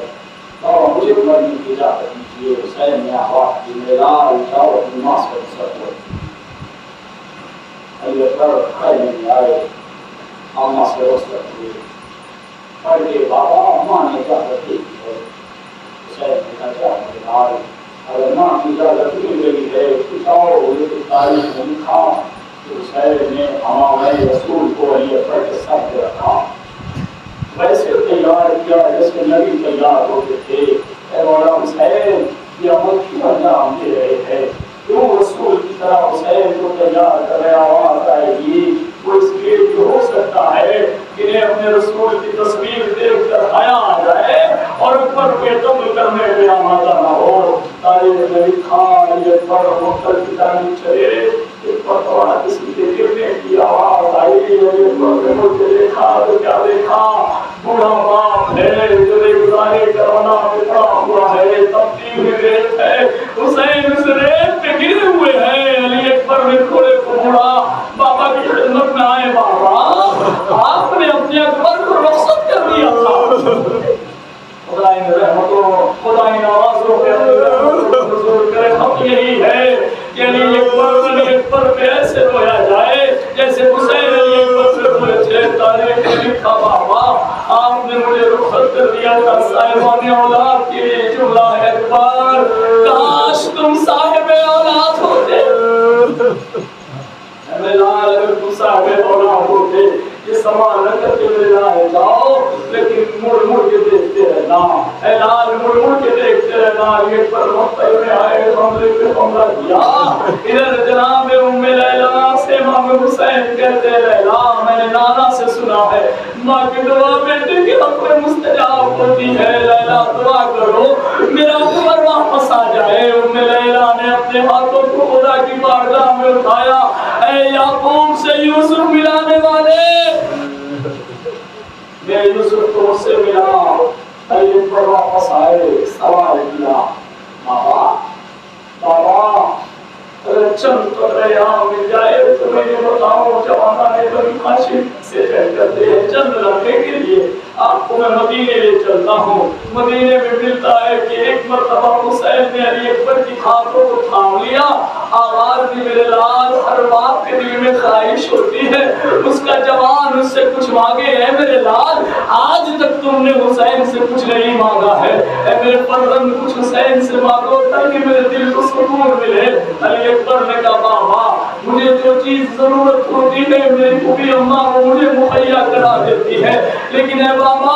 بابا مجھے مرنے کی اجازت دیجیے۔ حسین نے آواز دی، میرے لال جاؤ اپنی ماں سے رخصت ہو۔ علی اکبر کھڑے نہیں آئے، اماں سے رخصت ہوئے، پڑھ کے بابا اماں نے اجازت دی ہے۔ حسین نے کہا کیا میرے لال، اگر ماں کی اجازت مل گئی ہے تو جاؤ، لیکن تاریخ میں لکھا کہ حسین نے ہمارے رسول کو علی اکبر کے سر پہ رکھا، ویسے تیار کیا جیسے نبی تیار ہوتے تھے۔ اے مولا حسین، یہ عمل کیوں انجام دے رہے ہیں؟ کیوں رسول کی طرح حسین کو تیار کر رہے؟ آواز آئے گی، وہ اس لیے بھی ہو سکتا ہے کہ انہیں اپنے رسول کی تصویر دیکھ کر حیا آ جائے اور اوپر پہ قتل کرنے میں آمادہ نہ ہو۔ تاریخ میں لکھا علی اکبر مقتل کی جانب چلے، ایک پتوڑا کسی کے گرنے کی آواز آئی، علی اکبر نے مجھ سے دیکھا تو کیا دیکھا؟ بوڑھا باپ ہے جو گزارے کرونا میں پڑا ہوا ہے، تبدیل میں ریت ہے، حسین اس ریت پہ گرے ہوئے ہیں۔ علی اکبر نے تھوڑے کو مڑا، بابا کی خدمت میں آئے، بابا آپ نے اپنے اکبر کو رخصت کر دیا تھا۔ خدا ان رحمتوں، خدا ان آوازوں پہ حضور کرے۔ ہم یہی ہے کہ علی اکبر پہ ایسے رویا جائے جیسے حسین علی اکبر پہ روئے تھے۔ تاریخ میں لکھا، بابا آپ نے مجھے رخصت کر دیا تھا، صاحبان اولاد کے لیے جملہ ہے اکبر، کاش تم صاحب اولاد ہوتے۔ اے لال، اگر تم صاحب اولاد ہوتے یہ سوال نہ کرتے میرے لائے جاؤ، لیکن مڑ مڑ کے دیکھتے رہنا۔ اے لال، مڑ مڑ کے دیکھتے رہنا۔ یہ پر مقتل میں آئے، حملے پہ حملہ کیا، ادھر جناب ام لیلا سے امام حسین کہتے، لیلا میں نے نانا سے سنا ہے ماں کی دعا بیٹے کے حق میں مستجاب ہوتی ہے، لیلا دعا کرو میرا عمر واپس آ جائے۔ ام لیلا نے اپنے ہاتھوں کو خدا کی بارگاہ میں اٹھایا، اے یعقوب سے یوسف ملانے والے، یوسف تو اس سے ملا، علی اکبر واپس آئے، سوال کیا بابا بابا اگر چند قطرے یہاں مل جائے تو میں یہ بتاؤں جوانہ نے بڑی خواہش سے کہہ کرتے ہیں چند لمحے کے لیے آپ کو میں مدینے لے چلتا ہوں۔ مدینے میں ملتا ہے کہ ایک مرتبہ حسین نے علی اکبر کی ہاتھوں کو تھام لیا، آواز دی میرے لال، ہر باپ کے دل میں خواہش ہوتی ہے اس کا جوان اس سے کچھ مانگے، ہے میرے لال آج تک تم نے حسین سے کچھ نہیں مانگا ہے، اے میرے فرزند کچھ حسین سے مانگو تاکہ میرے دل کو سکون ملے۔ علی اکبر نے کہا بابا مجھے جو چیز ضرورت ہوتی ہے میری پھوپھی اماں وہ مجھے مہیا کرا دیتی ہے، لیکن اے بابا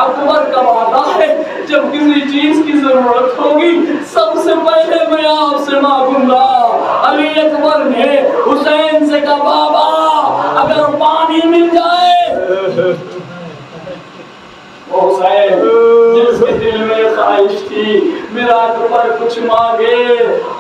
اکبر کا وعدہ ہے جب کسی چیز کی ضرورت ہوگی سب سے پہلے میں آپ سے مانگوں گا۔ علی اکبر نے حسین سے کہا بابا اگر پانی مل جائے، وہ حسین جس کے دل میں خواہش تھی میرا اکبر کچھ مانگے،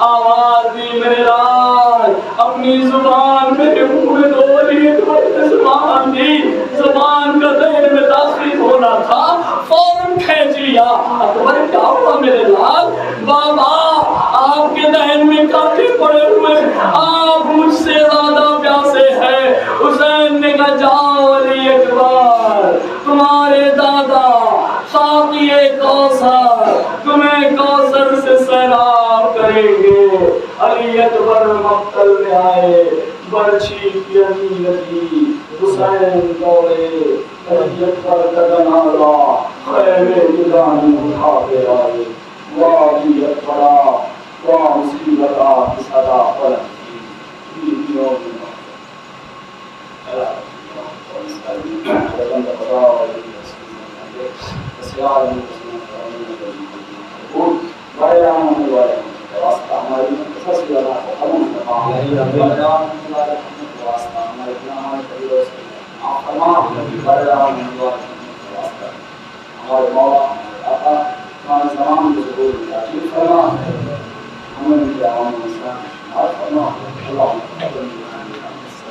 آواز دی میرے لال، اپنی زبان میرے منہ میں دو، علی اکبر نے زبان دی، زبان کا ذہن میں داخل ہونا تھا فوراً کھینچ لیا۔ اکبر کیا ہوا میرے لال؟ بابا آپ کے ذہن میں کانٹے پڑے ہوئے، آپ مجھ سے زیادہ پیاسے ہیں۔ حسین نے کہا جاؤ علی اکبر تمہارے دادا ساقی کوثر تمہیں کوثر سے سیراب کریں گے۔ علی اکبر مقتل میں آئے، برچھی کی علی لگی، حسین دوڑے، علی اکبر کا جنازہ خیمے گدانی اٹھا کے آئے، واہ علی اکبرا واہ مصیبتہ کی صدا پلٹ کی بیویوں میں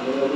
ہمیں